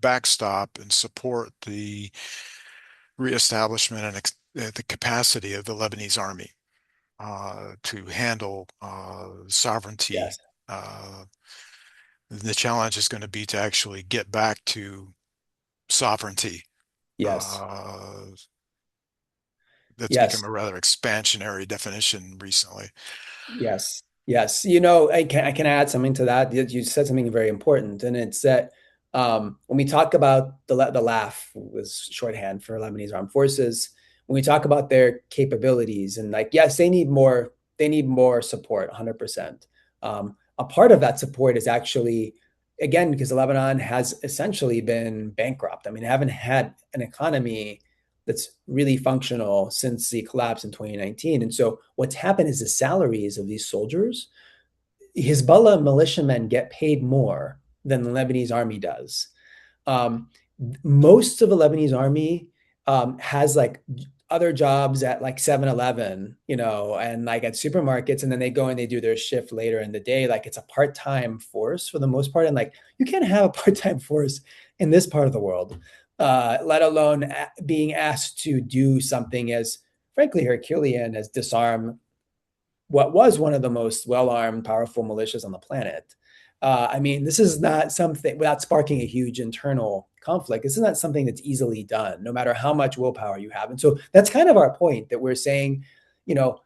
[SPEAKER 1] backstop and support the reestablishment and the capacity of the Lebanese army to handle sovereignty.
[SPEAKER 2] Yes,
[SPEAKER 1] Uh, the challenge is going to be to actually get back to sovereignty.
[SPEAKER 2] yes,
[SPEAKER 1] Uh, that's become
[SPEAKER 2] yes.
[SPEAKER 1] a rather expansionary definition recently.
[SPEAKER 2] Yes. Yes. You know, I can add something to that. You said something very important, and it's that when we talk about the LAF, was shorthand for Lebanese Armed Forces, when we talk about their capabilities, and like, yes, they need more support, 100%. A part of that support is actually, again, because Lebanon has essentially been bankrupt. I mean, they haven't had an economy that's really functional since the collapse in 2019. And so what's happened is the salaries of these soldiers, Hezbollah militiamen get paid more than the Lebanese army does. Um, Most of the Lebanese army has like other jobs at like 7-Eleven, and like at supermarkets, and then they go and they do their shift later in the day. Like it's a part-time force for the most part. And like you can't have a part-time force in this part of the world, let alone being asked to do something as frankly Herculean as disarm what was one of the most well-armed, powerful militias on the planet. I mean, this is not something without sparking a huge internal conflict. This is not something that's easily done, no matter how much willpower you have. And so that's kind of our point that we're saying, you know,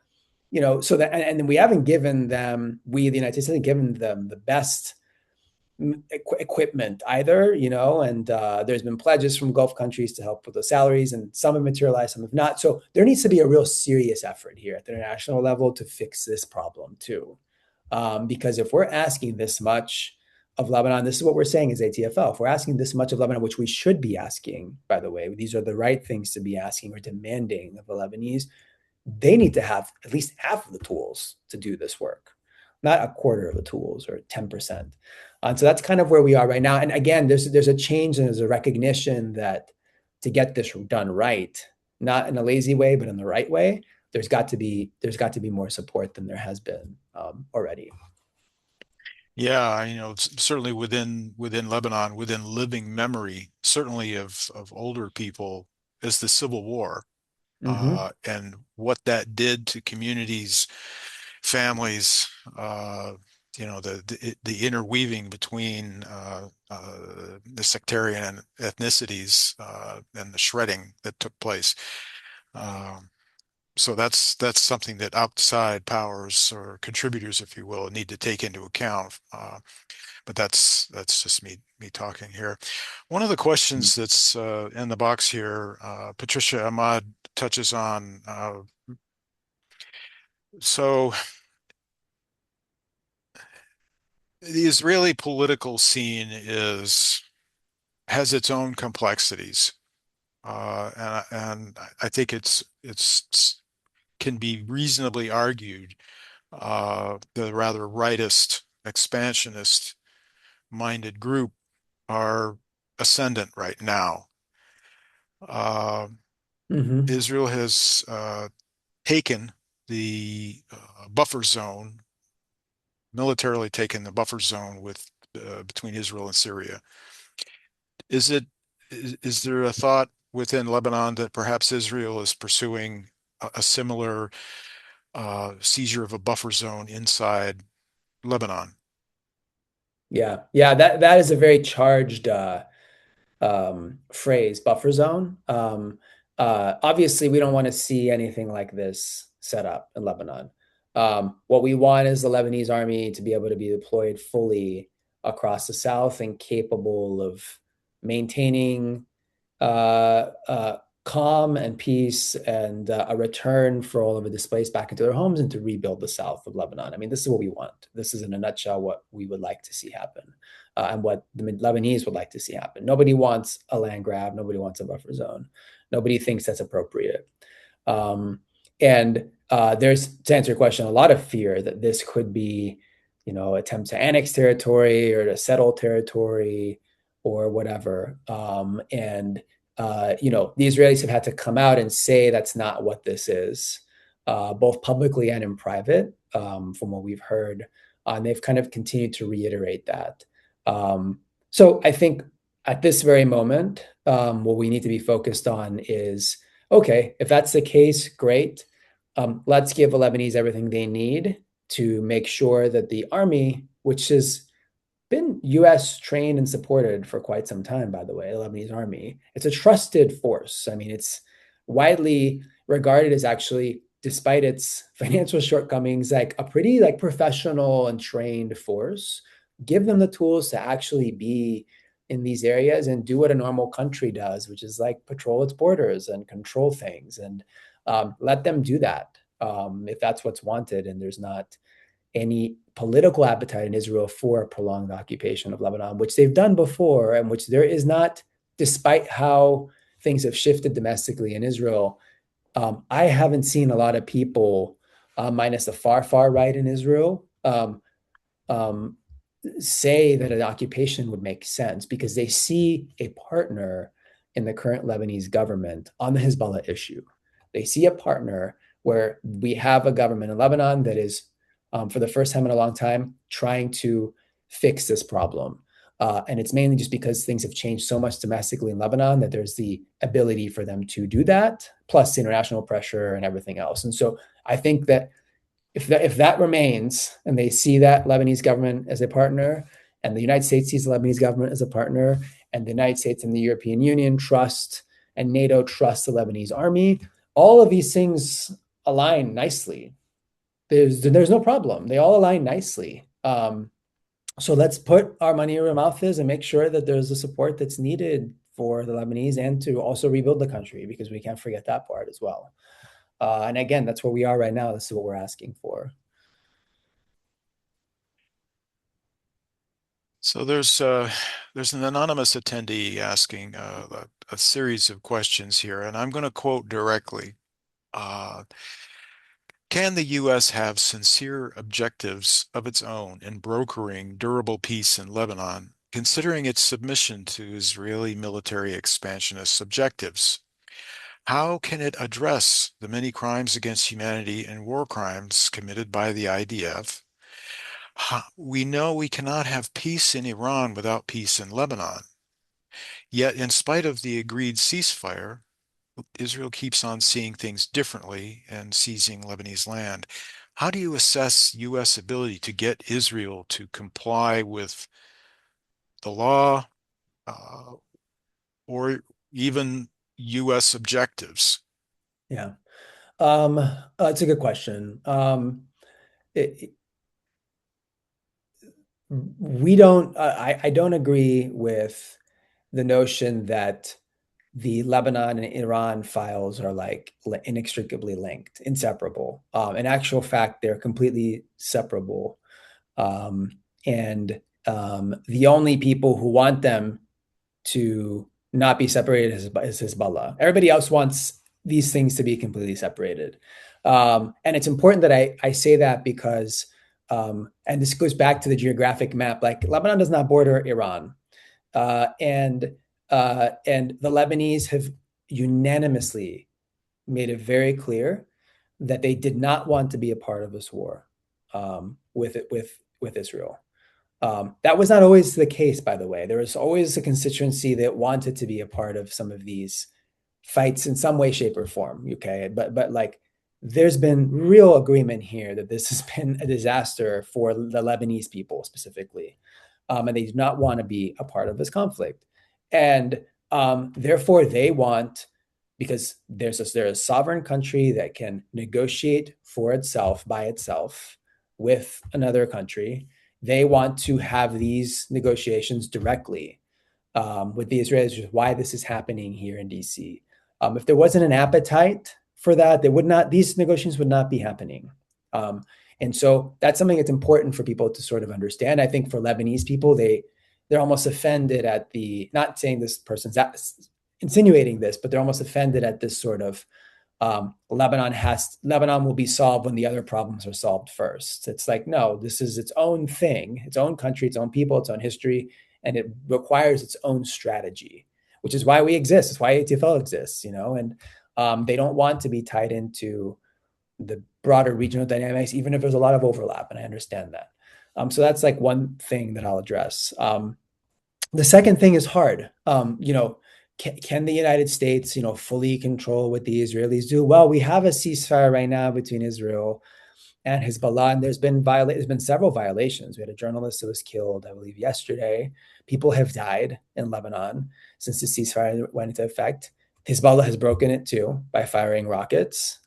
[SPEAKER 2] so that, and we haven't given them, we, the United States, hasn't given them the best equipment either, and there's been pledges from Gulf countries to help with the salaries, and some have materialized, some have not. So there needs to be a real serious effort here at the international level to fix this problem too. Because if we're asking this much of Lebanon, this is what we're saying is ATFL. If we're asking this much of Lebanon, which we should be asking, by the way, these are the right things to be asking or demanding of the Lebanese, they need to have at least half of the tools to do this work, not a quarter of the tools or 10%. And so that's kind of where we are right now. And again, there's a change and there's a recognition that to get this done right, not in a lazy way, but in the right way, there's got to be more support than there has been already.
[SPEAKER 1] Yeah, certainly within Lebanon, within living memory, certainly of older people, is the Civil War,
[SPEAKER 2] Mm-hmm.
[SPEAKER 1] and what that did to communities, families, the interweaving between the sectarian ethnicities, and the shredding that took place. Um, so that's something that outside powers or contributors, if you will, need to take into account. But that's just me talking here. One of the questions that's in the box here, Patricia Ahmad touches on. So the Israeli political scene is has its own complexities, and I think it's can be reasonably argued the rather rightist, expansionist minded group are ascendant right now. Uh,
[SPEAKER 2] Mm-hmm.
[SPEAKER 1] Israel has taken the buffer zone, militarily taken the buffer zone with between Israel and Syria. Is it is there a thought within Lebanon that perhaps Israel is pursuing a similar seizure of a buffer zone inside Lebanon?
[SPEAKER 2] Yeah, yeah, that is a very charged phrase, buffer zone. Obviously, we don't want to see anything like this set up in Lebanon. What we want is the Lebanese army to be able to be deployed fully across the south and capable of maintaining calm and peace and a return for all of the displaced back into their homes and to rebuild the south of Lebanon. I mean, this is what we want. This is in a nutshell what we would like to see happen, and what the Lebanese would like to see happen. Nobody wants a land grab. Nobody wants a buffer zone. Nobody thinks that's appropriate. And there's, to answer your question, a lot of fear that this could be, attempt to annex territory or to settle territory or whatever. The Israelis have had to come out and say that's not what this is, both publicly and in private, from what we've heard. And they've kind of continued to reiterate that. So I think at this very moment, what we need to be focused on is, okay, if that's the case, great. Let's give the Lebanese everything they need to make sure that the army, which has been US trained and supported for quite some time, by the way, the Lebanese army, it's a trusted force. I mean, it's widely regarded as actually, despite its financial shortcomings, like a pretty like professional and trained force. Give them the tools to actually be in these areas and do what a normal country does, which is like patrol its borders and control things, and let them do that if that's what's wanted. And there's not any political appetite in Israel for a prolonged occupation of Lebanon, which they've done before, and which there is not, despite how things have shifted domestically in Israel. I haven't seen a lot of people, minus the far, far right in Israel, um, say that an occupation would make sense because they see a partner in the current Lebanese government on the Hezbollah issue. They see a partner where we have a government in Lebanon that is, for the first time in a long time, trying to fix this problem. And it's mainly just because things have changed so much domestically in Lebanon that there's the ability for them to do that, plus international pressure and everything else. And so I think that if that remains and they see that Lebanese government as a partner, and the United States sees the Lebanese government as a partner, and the United States and the European Union trust and NATO trust the Lebanese army, all of these things align nicely. There's no problem. They all align nicely. So let's put our money where our mouth is and make sure that there's the support that's needed for the Lebanese and to also rebuild the country, because we can't forget that part as well. And again, that's where we are right now. This is what we're asking for.
[SPEAKER 1] So there's an anonymous attendee asking a series of questions here, and I'm going to quote directly. Uh, can the U.S. have sincere objectives of its own in brokering durable peace in Lebanon, considering its submission to Israeli military expansionist objectives? How can it address the many crimes against humanity and war crimes committed by the IDF? We know we cannot have peace in Iran without peace in Lebanon. Yet, in spite of the agreed ceasefire, Israel keeps on seeing things differently and seizing Lebanese land. How do you assess U.S. ability to get Israel to comply with the law uh, or even U.S. objectives?
[SPEAKER 2] Yeah. It's a good question. It, we don't, I don't agree with the notion that the Lebanon and Iran files are like inextricably linked, inseparable. In actual fact, they're completely separable. Um, and the only people who want them to not be separated is Hezbollah. Everybody else wants these things to be completely separated. And it's important that I say that because, and this goes back to the geographic map, like Lebanon does not border Iran. And the Lebanese have unanimously made it very clear that they did not want to be a part of this war with Israel. That was not always the case, by the way. There was always a constituency that wanted to be a part of some of these fights in some way, shape, or form. Okay, but like there's been real agreement here that this has been a disaster for the Lebanese people specifically, and they do not want to be a part of this conflict, and therefore they want, because they're a sovereign country that can negotiate for itself by itself with another country. They want to have these negotiations directly with the Israelis, which is why this is happening here in DC. If there wasn't an appetite for that, they would not; these negotiations would not be happening. And so that's something that's important for people to sort of understand. I think for Lebanese people, they're almost offended at the, not saying this person's insinuating this, but they're almost offended at this sort of Lebanon will be solved when the other problems are solved first. It's like, no, this is its own thing, its own country, its own people, its own history, and it requires its own strategy, which is why we exist. It's why ATFL exists, and they don't want to be tied into the broader regional dynamics, even if there's a lot of overlap, and I understand that. So that's like one thing that I'll address. The second thing is hard. Can the United States, fully control what the Israelis do? Well, we have a ceasefire right now between Israel and Hezbollah, and there's been several violations. We had a journalist that was killed, I believe, yesterday. People have died in Lebanon since the ceasefire went into effect. Hezbollah has broken it too by firing rockets.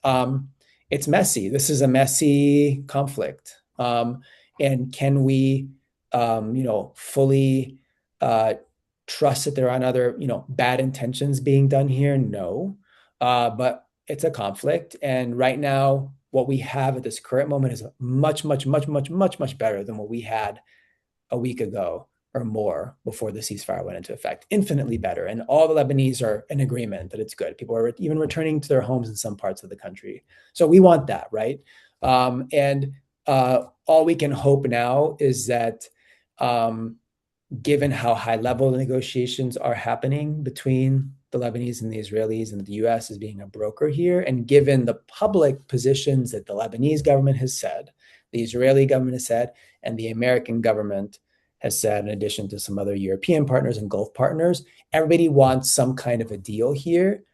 [SPEAKER 2] It's messy. This is a messy conflict. And can we, fully trust that there aren't other, bad intentions being done here? No. But it's a conflict. And right now, what we have at this current moment is much, much, much, much, much, much better than what we had a week ago or more before the ceasefire went into effect. Infinitely better. And all the Lebanese are in agreement that it's good. People are even returning to their homes in some parts of the country. So we want that, right? And all we can hope now is that given how high level the negotiations are happening between the Lebanese and the Israelis and the US as being a broker here. And given the public positions that the Lebanese government has said, the Israeli government has said, and the American government has said, in addition to some other European partners and Gulf partners, everybody wants some kind of a deal here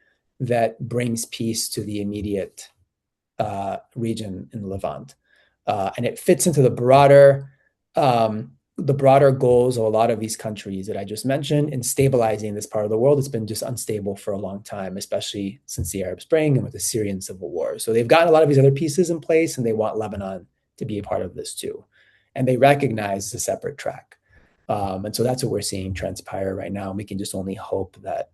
[SPEAKER 2] that brings peace to the immediate region in the Levant. And it fits into the broader goals of a lot of these countries that I just mentioned in stabilizing this part of the world. It's been just unstable for a long time, especially since the Arab Spring and with the Syrian civil war. So they've gotten a lot of these other pieces in place, and they want Lebanon to be a part of this too. And they recognize the separate track. And so that's what we're seeing transpire right now. And we can just only hope that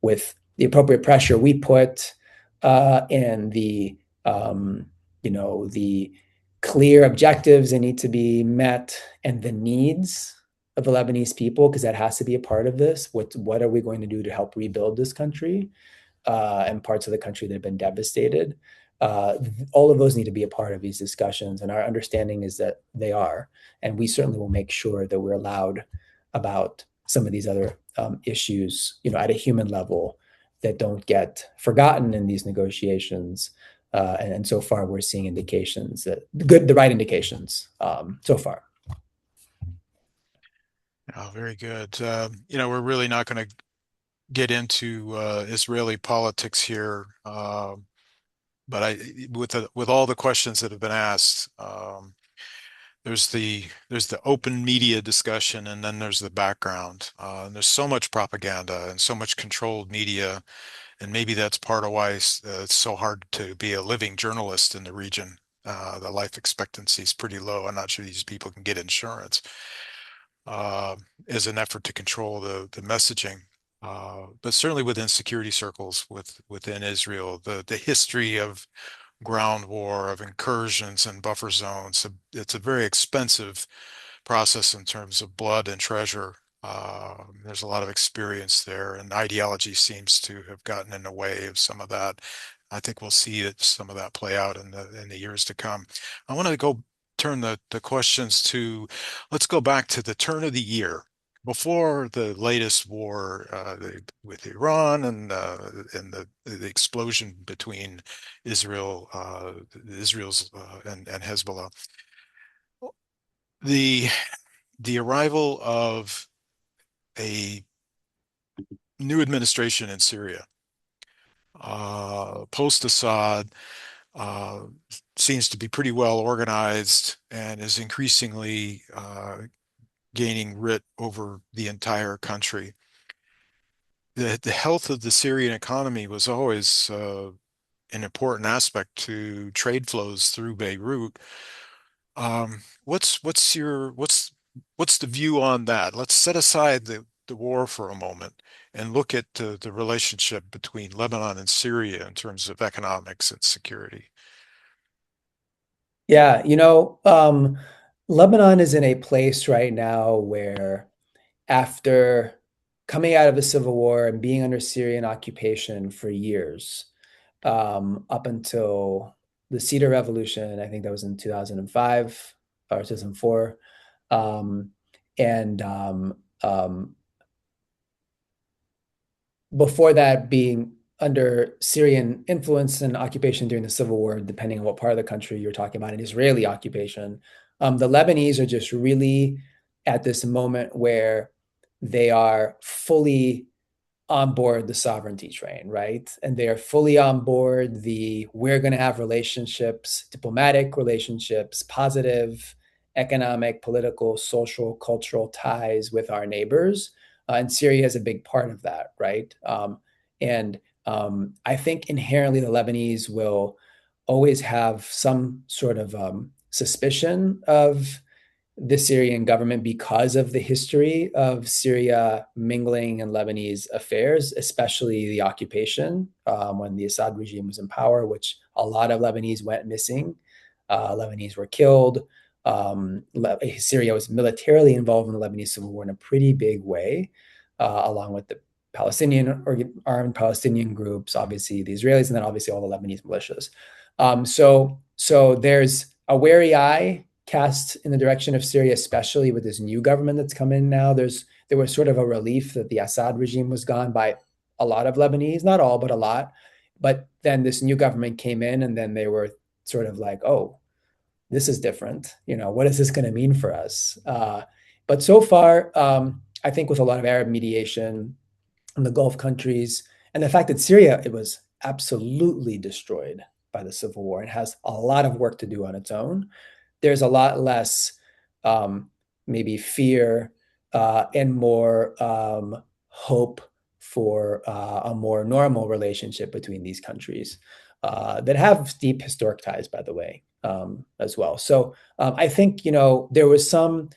[SPEAKER 2] with the appropriate pressure we put and the the clear objectives that need to be met and the needs of the Lebanese people, because that has to be a part of this. What are we going to do to help rebuild this country and parts of the country that have been devastated? All of those need to be a part of these discussions, and our understanding is that they are. And we certainly will make sure that we're loud about some of these other issues, at a human level, that don't get forgotten in these negotiations. And so far, we're seeing indications that the right indications so far.
[SPEAKER 1] Oh, very good. We're really not going to get into Israeli politics here, but with all the questions that have been asked, there's the open media discussion, and then there's the background. And there's so much propaganda and so much controlled media, and maybe that's part of why it's so hard to be a living journalist in the region. The life expectancy is pretty low. I'm not sure these people can get insurance. As an effort to control the messaging. But certainly within security circles within Israel, the history of ground war, of incursions and buffer zones, it's a very expensive process in terms of blood and treasure. There's a lot of experience there, and ideology seems to have gotten in the way of some of that. I think we'll see some of that play out in the years to come. I want to turn the questions to, let's go back to the turn of the year before the latest war with Iran and the explosion between Israel's and Hezbollah. The the arrival of a new administration in Syria, post-Assad, uh, seems to be pretty well organized and is increasingly gaining writ over the entire country. The health of the Syrian economy was always an important aspect to trade flows through Beirut. What's the view on that? Let's set aside the war for a moment and look at the relationship between Lebanon and Syria in terms of economics and security.
[SPEAKER 2] Yeah, Lebanon is in a place right now where, after coming out of the civil war and being under Syrian occupation for years, up until the Cedar Revolution, I think that was in 2005 or 2004, um, and before that being under Syrian influence and occupation during the civil war, depending on what part of the country you're talking about, an Israeli occupation. The Lebanese are just really at this moment where they are fully on board the sovereignty train, right? And they are fully on board we're going to have relationships, diplomatic relationships, positive economic, political, social, cultural ties with our neighbors. And Syria is a big part of that, right? And I think inherently the Lebanese will always have some sort of suspicion of the Syrian government because of the history of Syria mingling in Lebanese affairs, especially the occupation when the Assad regime was in power, which a lot of Lebanese went missing. Lebanese were killed. Syria was militarily involved in the Lebanese civil war in a pretty big way, along with the armed Palestinian groups, obviously the Israelis, and then obviously all the Lebanese militias. So there's a wary eye cast in the direction of Syria, especially with this new government that's come in now. There was sort of a relief that the Assad regime was gone by a lot of Lebanese, not all, but a lot. But then this new government came in, and then they were sort of like, oh, this is different. What is this going to mean for us? But so far, I think with a lot of Arab mediation in the Gulf countries, and the fact that Syria, it was absolutely destroyed by the civil war and has a lot of work to do on its own. There's a lot less maybe fear and more hope for a more normal relationship between these countries that have deep historic ties, by the way, as well. So I think there was some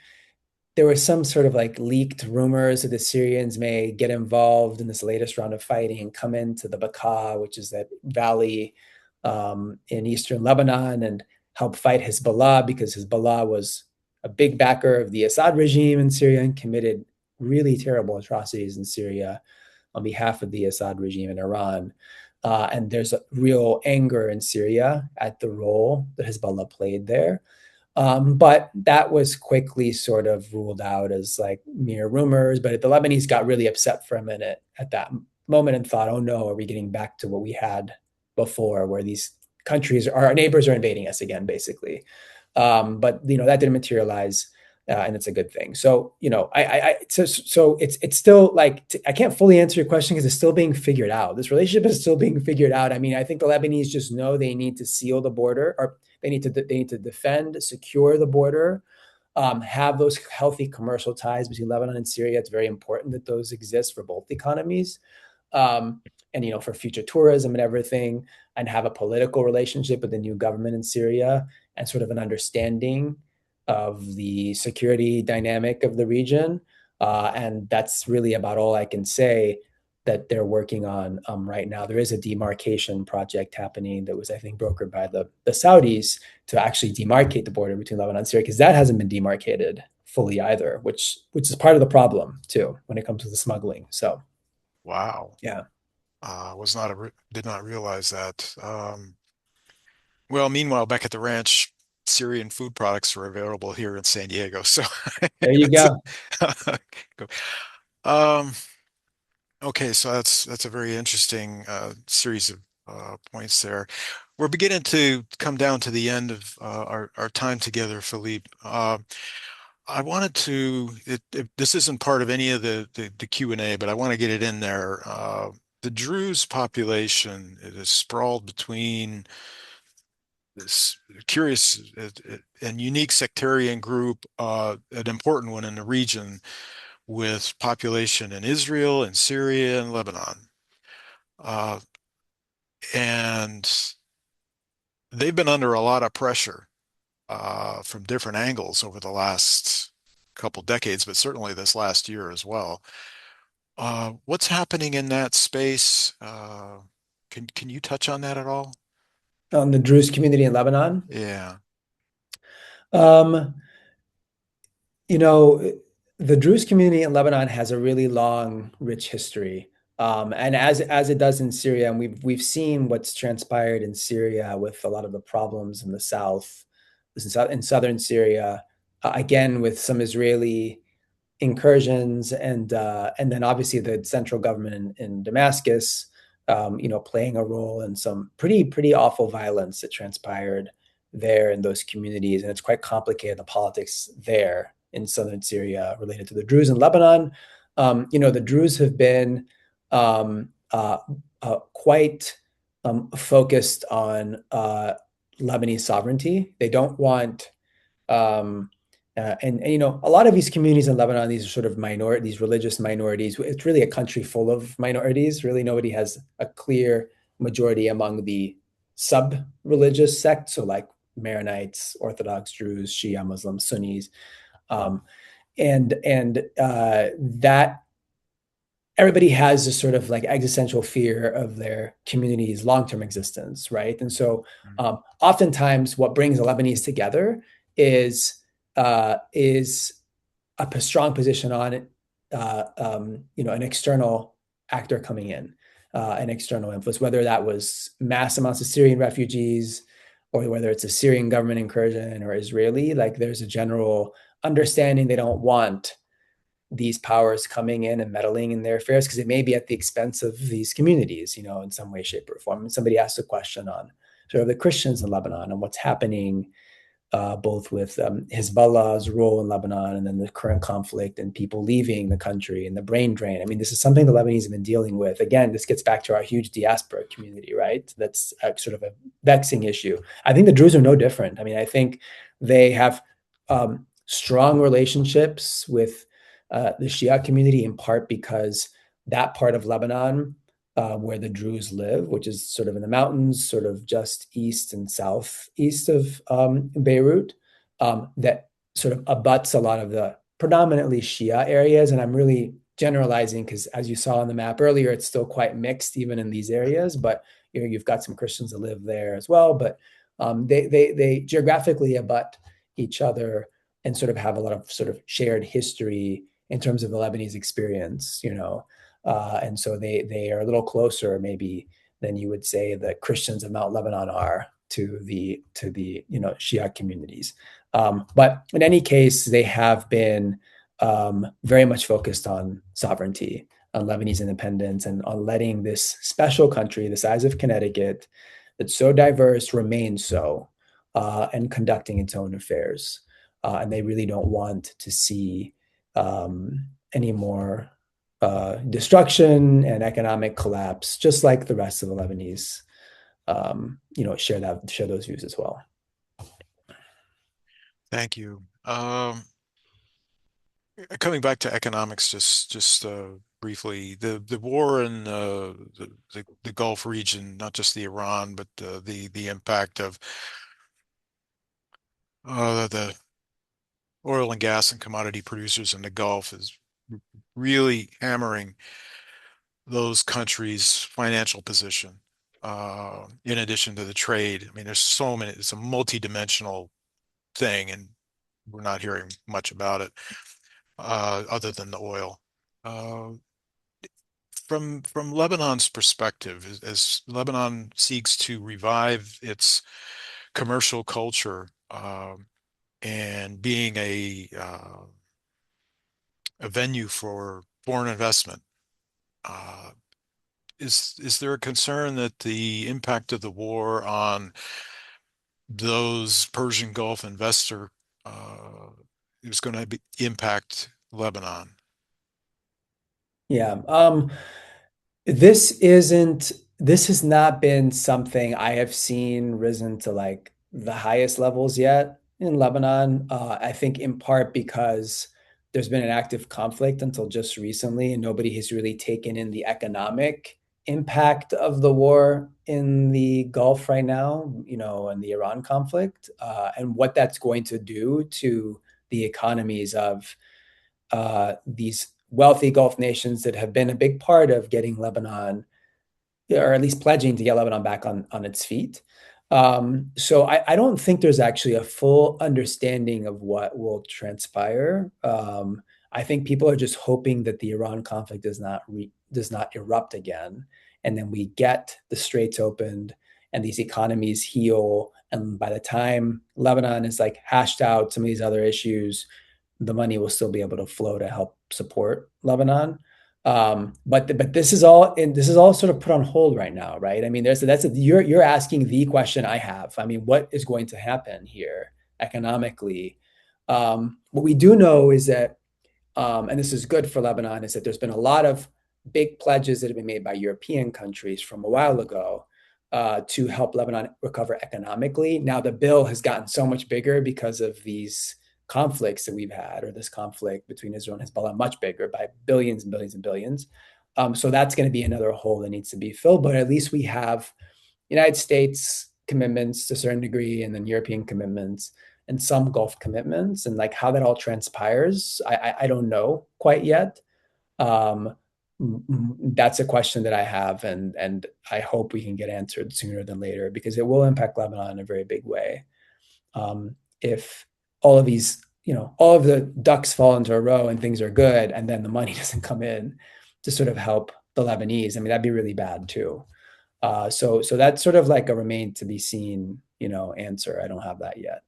[SPEAKER 2] sort of like leaked rumors that the Syrians may get involved in this latest round of fighting and come into the Bekaa, which is that valley in eastern Lebanon, and help fight Hezbollah, because Hezbollah was a big backer of the Assad regime in Syria and committed really terrible atrocities in Syria on behalf of the Assad regime in Iran. And there's a real anger in Syria at the role that Hezbollah played there. But that was quickly sort of ruled out as like mere rumors. But the Lebanese got really upset for a minute at that moment and thought, oh no, are we getting back to what we had before, where these countries, our neighbors, are invading us again, basically? But that didn't materialize, and it's a good thing. So so it's still like I can't fully answer your question because it's still being figured out. This relationship is still being figured out. I mean, I think the Lebanese just know they need to seal the border, or they need to defend, secure the border, have those healthy commercial ties between Lebanon and Syria. It's very important that those exist for both economies, and for future tourism and everything, and have a political relationship with the new government in Syria, and sort of an understanding of the security dynamic of the region. And that's really about all I can say that they're working on right now. There is a demarcation project happening that was, I think, brokered by the Saudis to actually demarcate the border between Lebanon and Syria, because that hasn't been demarcated fully either, which is part of the problem too when it comes to the smuggling. So
[SPEAKER 1] Wow.
[SPEAKER 2] yeah,
[SPEAKER 1] Did not realize that. Well, meanwhile, back at the ranch, Syrian food products are available here in San Diego. So
[SPEAKER 2] there you
[SPEAKER 1] it's
[SPEAKER 2] go.
[SPEAKER 1] um okay, so that's a very interesting series of points there. We're beginning to come down to the end of our time together, Philippe. I wanted to, this isn't part of any of the Q&A, but I want to get it in there. The Druze population, it is sprawled between this curious and unique sectarian group, an important one in the region, with population in Israel and Syria and Lebanon. Uh, and they've been under a lot of pressure from different angles over the last couple decades, but certainly this last year as well. What's happening in that space? Can you touch on that at all?
[SPEAKER 2] On the Druze community in Lebanon.
[SPEAKER 1] Yeah.
[SPEAKER 2] Um, You know, the Druze community in Lebanon has a really long, rich history. And as it does in Syria, and we've seen what's transpired in Syria with a lot of the problems in the south, in southern Syria, again with some Israeli incursions, and then obviously the central government in Damascus, playing a role in some pretty awful violence that transpired there in those communities, and it's quite complicated, the politics there in southern Syria related to the Druze in Lebanon. The Druze have been quite focused on Lebanese sovereignty. They don't want and a lot of these communities in Lebanon, these are sort of these religious minorities. It's really a country full of minorities. Really, nobody has a clear majority among the sub-religious sects, so like Maronites, Orthodox Druze, Shia Muslims, Sunnis, um, and that everybody has this sort of like existential fear of their community's long-term existence, right? And so, oftentimes, what brings the Lebanese together is is a strong position on an external actor coming in, an external influence, whether that was mass amounts of Syrian refugees, or whether it's a Syrian government incursion or Israeli. Like there's a general understanding they don't want these powers coming in and meddling in their affairs, because it may be at the expense of these communities, in some way, shape, or form. And somebody asked a question on sort of the Christians in Lebanon and what's happening, both with Hezbollah's role in Lebanon and then the current conflict and people leaving the country and the brain drain. I mean, this is something the Lebanese have been dealing with. Again, this gets back to our huge diaspora community, right? That's sort of a vexing issue. I think the Druze are no different. I mean, I think they have strong relationships with the Shia community, in part because that part of Lebanon where the Druze live, which is sort of in the mountains, sort of just east and southeast of Beirut, that sort of abuts a lot of the predominantly Shia areas. And I'm really generalizing because, as you saw on the map earlier, it's still quite mixed even in these areas. But you've got some Christians that live there as well. But they geographically abut each other and sort of have a lot of sort of shared history in terms of the Lebanese experience, and so they are a little closer maybe than you would say the Christians of Mount Lebanon are to the Shia communities. But in any case, they have been very much focused on sovereignty, on Lebanese independence, and on letting this special country, the size of Connecticut, that's so diverse, remain so, and conducting its own affairs. And they really don't want to see any more destruction and economic collapse, just like the rest of the Lebanese, share those views as well.
[SPEAKER 1] Thank you. Coming back to economics, just briefly, the war in the Gulf region, not just the Iran, but the impact of the oil and gas and commodity producers in the Gulf is really hammering those countries' financial position. In addition to the trade, I mean, there's so many. It's a multi-dimensional thing, and we're not hearing much about it other than the oil. Uh, from Lebanon's perspective, as Lebanon seeks to revive its commercial culture and being a venue for foreign investment, uh, is there a concern that the impact of the war on those Persian Gulf investor is going to impact Lebanon?
[SPEAKER 2] Yeah. This has not been something I have seen risen to like the highest levels yet in Lebanon. I think in part because there's been an active conflict until just recently, and nobody has really taken in the economic impact of the war in the Gulf right now, and the Iran conflict, and what that's going to do to the economies of these wealthy Gulf nations that have been a big part of getting Lebanon, or at least pledging to get Lebanon back on its feet. So I don't think there's actually a full understanding of what will transpire. I think people are just hoping that the Iran conflict does not erupt again, and then we get the straits opened and these economies heal. And by the time Lebanon is like hashed out some of these other issues, the money will still be able to flow to help support Lebanon. But this is all sort of put on hold right now, right? I mean, you're asking the question I have. I mean, what is going to happen here economically? What we do know is that, and this is good for Lebanon, is that there's been a lot of big pledges that have been made by European countries from a while ago to help Lebanon recover economically. Now the bill has gotten so much bigger because of these conflicts that we've had, or this conflict between Israel and Hezbollah, much bigger by billions and billions and billions. So that's going to be another hole that needs to be filled. But at least we have United States commitments to a certain degree, and then European commitments, and some Gulf commitments, and like how that all transpires, I don't know quite yet. Um, that's a question that I have, and I hope we can get answered sooner than later, because it will impact Lebanon in a very big way. If all of these, all of the ducks fall into a row and things are good, and then the money doesn't come in to sort of help the Lebanese, I mean, that'd be really bad too. So that's sort of like a remain to be seen, answer. I don't have that yet.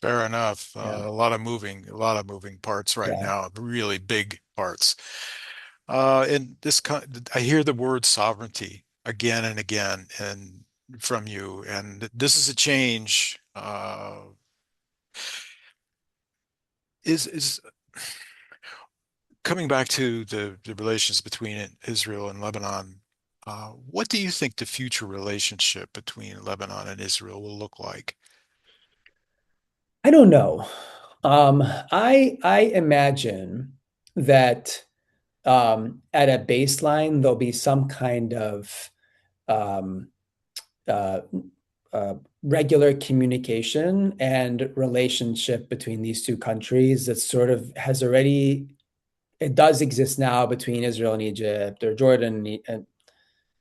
[SPEAKER 1] Fair enough.
[SPEAKER 2] Yeah,
[SPEAKER 1] A lot of moving parts right
[SPEAKER 2] yeah.
[SPEAKER 1] now, really big parts. In this, I hear the word sovereignty again and again, and from you, and this is a change. Is coming back to the relations between Israel and Lebanon. What do you think the future relationship between Lebanon and Israel will look like?
[SPEAKER 2] I don't know. I imagine that at a baseline there'll be some kind of um, uh, regular communication and relationship between these two countries that sort of has already it does exist now between Israel and Egypt or Jordan and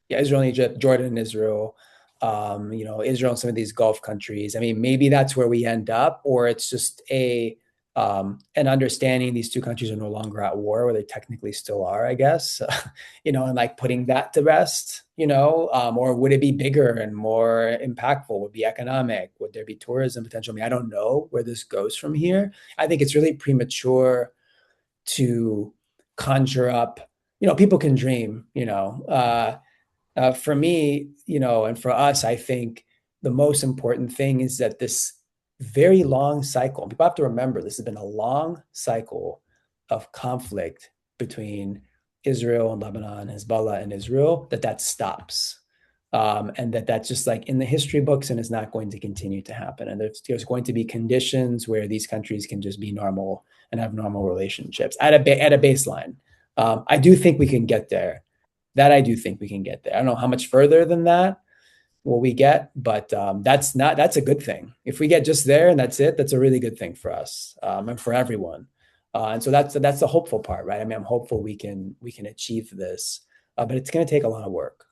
[SPEAKER 2] yeah, Israel and Egypt, Jordan and Israel, Israel and some of these Gulf countries. I mean, maybe that's where we end up, or it's just a an understanding these two countries are no longer at war, where they technically still are, I guess, and like putting that to rest, or would it be bigger and more impactful? Would it be economic? Would there be tourism potential? I mean, I don't know where this goes from here. I think it's really premature to conjure up, people can dream, for me, and for us, I think the most important thing is that this very long cycle, people have to remember this has been a long cycle of conflict between Israel and Lebanon, Hezbollah and Israel, that stops. And that's just like in the history books and is not going to continue to happen. And there's going to be conditions where these countries can just be normal and have normal relationships at a baseline. I do think we can get there. That I do think we can get there. I don't know how much further than that will we get, but that's a good thing. If we get just there and that's it, that's a really good thing for us and for everyone. And so that's the hopeful part, right? I mean, I'm hopeful we can achieve this, but it's going to take a lot of work.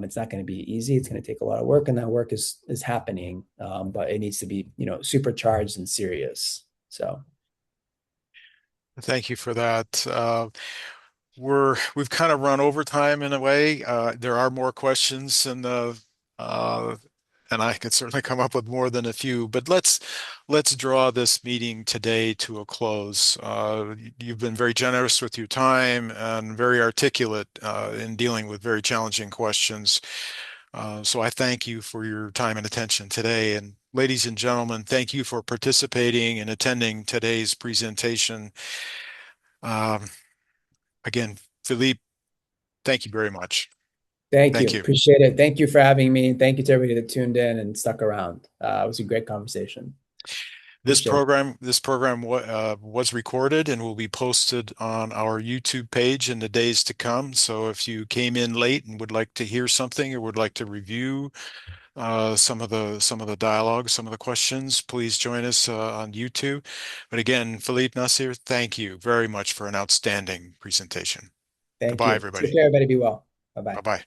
[SPEAKER 2] It's not going to be easy. It's going to take a lot of work, and that work is happening, but it needs to be supercharged and serious. So
[SPEAKER 1] Thank you for that. We've kind of run over time in a way. There are more questions uh, and I could certainly come up with more than a few, but let's draw this meeting today to a close. You've been very generous with your time and very articulate in dealing with very challenging questions. So I thank you for your time and attention today. And ladies and gentlemen, thank you for participating and attending today's presentation. Um, Again, Philippe, thank you very much.
[SPEAKER 2] thank you,
[SPEAKER 1] Thank you.
[SPEAKER 2] appreciate it. Thank you for having me. Thank you to everybody that tuned in and stuck around. It was a great conversation. Appreciate it.
[SPEAKER 1] This program was recorded and will be posted on our YouTube page in the days to come. So if you came in late and would like to hear something or would like to review some of the dialogue, some of the questions, please join us on YouTube. But again, Philippe Nassif, thank you very much for an outstanding presentation.
[SPEAKER 2] Thank
[SPEAKER 1] Goodbye,
[SPEAKER 2] you. Take
[SPEAKER 1] everybody.
[SPEAKER 2] care, everybody. Be well. Bye bye.
[SPEAKER 1] Bye bye.